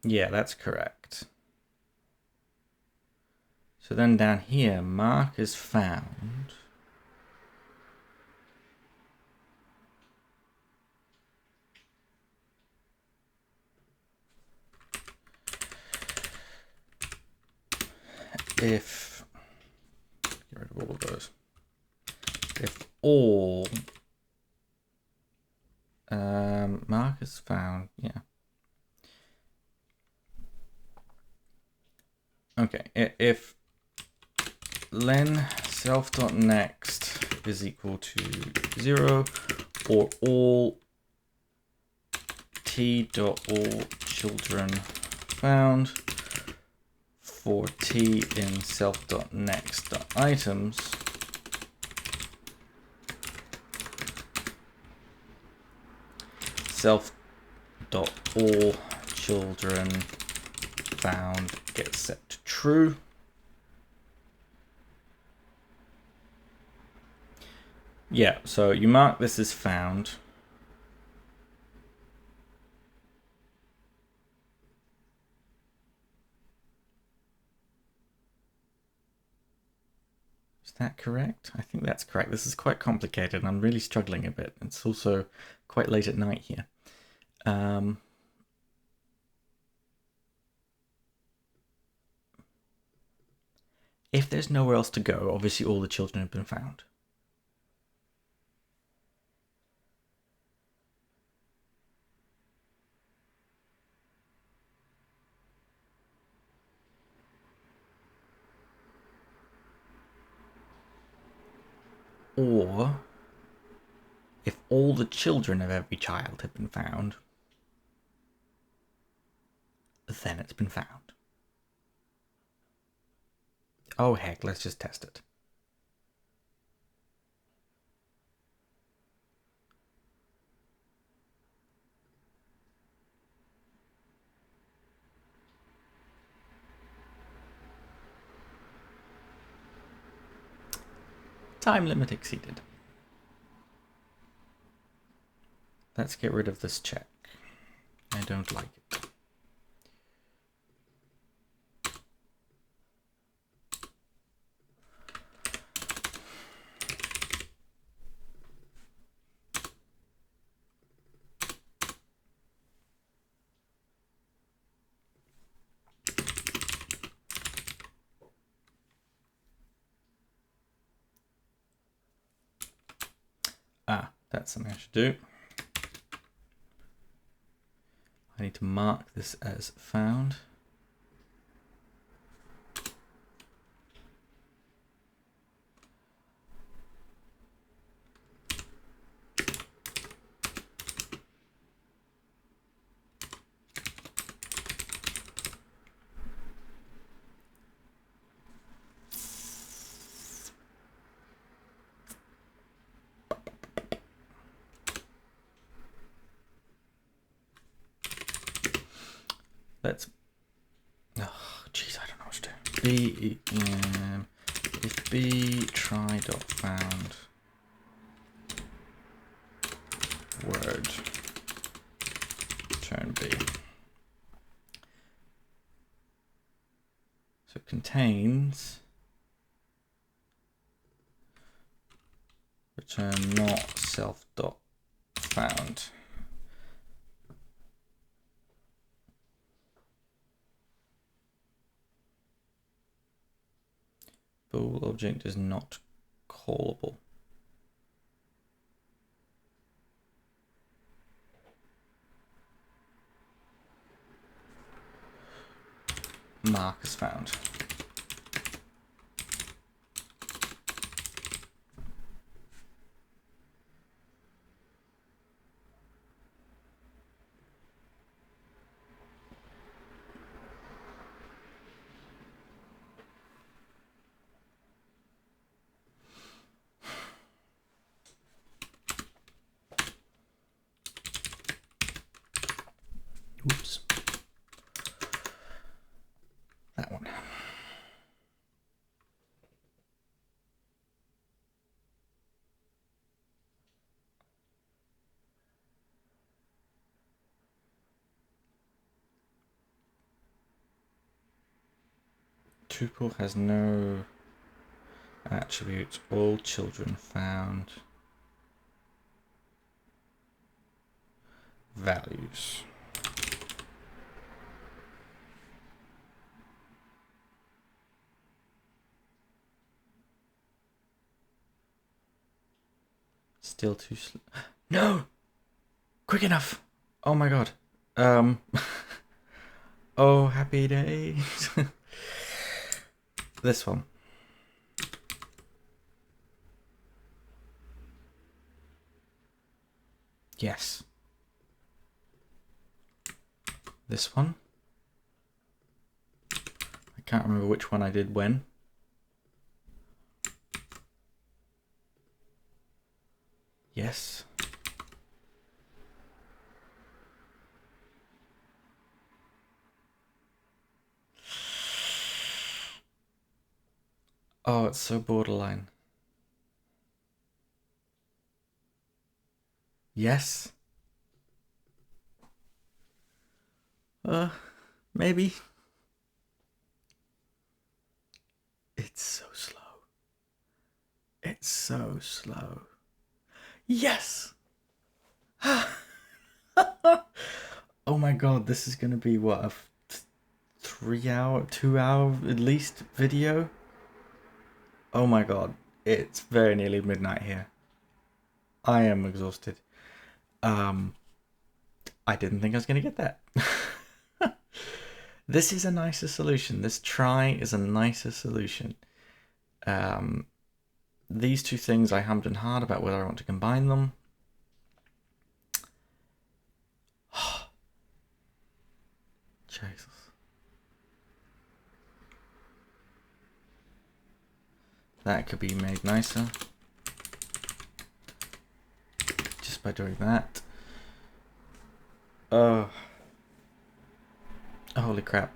Yeah, that's correct. So then down here, mark is found. If, get rid of all of those. If all mark is found, yeah. Okay, if len self.next is equal to 0 or all t.all children found for t in self.next.items, self.all children found gets set to true. Yeah, so you mark this as found. Is that correct? I think that's correct. This is quite complicated and I'm really struggling a bit. It's also quite late at night here. If there's nowhere else to go, obviously all the children have been found. Or if all the children of every child have been found, then it's been found. Oh heck, let's just test it. Time limit exceeded. Let's get rid of this check. I don't like it. That's something I should do. I need to mark this as found. Let's, oh jeez, I don't know what to do. If b trie dot found word return b. So it contains return not self dot found. Bool object is not callable. Mark is found. Oops. That one. Tuple has no attributes. All children found. Values. Still too slow. No! Quick enough! Oh my god. Oh, happy days. This one. Yes. This one. I can't remember which one I did when. Yes. Oh, it's so borderline. Yes. Maybe. It's so slow. It's so slow. Yes! Oh my god, this is gonna be what, a 3 hour, 2 hour at least video? Oh my god, it's very nearly midnight here. I am exhausted. I didn't think I was gonna get that. This is a nicer solution. This trie is a nicer solution. These two things I hummed and hard about whether I want to combine them. Jesus. That could be made nicer just by doing that. Oh, holy crap.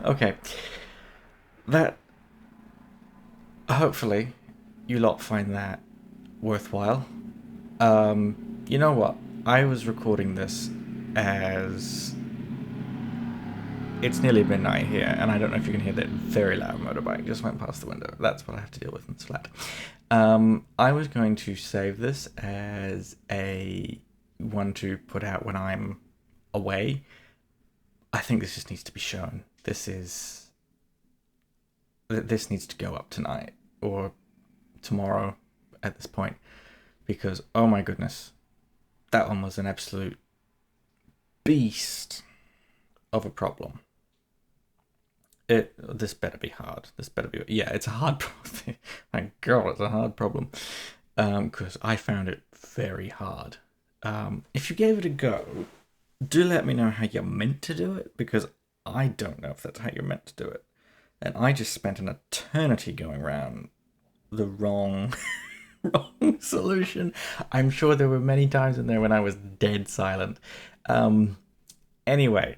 Okay. That, hopefully you lot find that worthwhile. You know what? I was recording this as it's nearly midnight here, and I don't know if you can hear that very loud motorbike just went past the window. That's what I have to deal with in this flat. I was going to save this as a one to put out when I'm away. I think this just needs to be shown. This needs to go up tonight or tomorrow at this point. because, oh my goodness, that one was an absolute beast of a problem. This better be hard. Yeah, it's a hard problem. Thank God it's a hard problem. Because I found it very hard. If you gave it a go, do let me know how you're meant to do it, because I don't know if that's how you're meant to do it. And I just spent an eternity going around the wrong solution. I'm sure there were many times in there when I was dead silent. Anyway,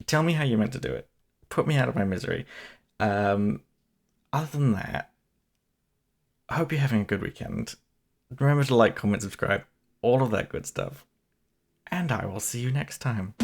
tell me how you're meant to do it. Put me out of my misery. Other than that, I hope you're having a good weekend. Remember to like, comment, subscribe, all of that good stuff. And I will see you next time.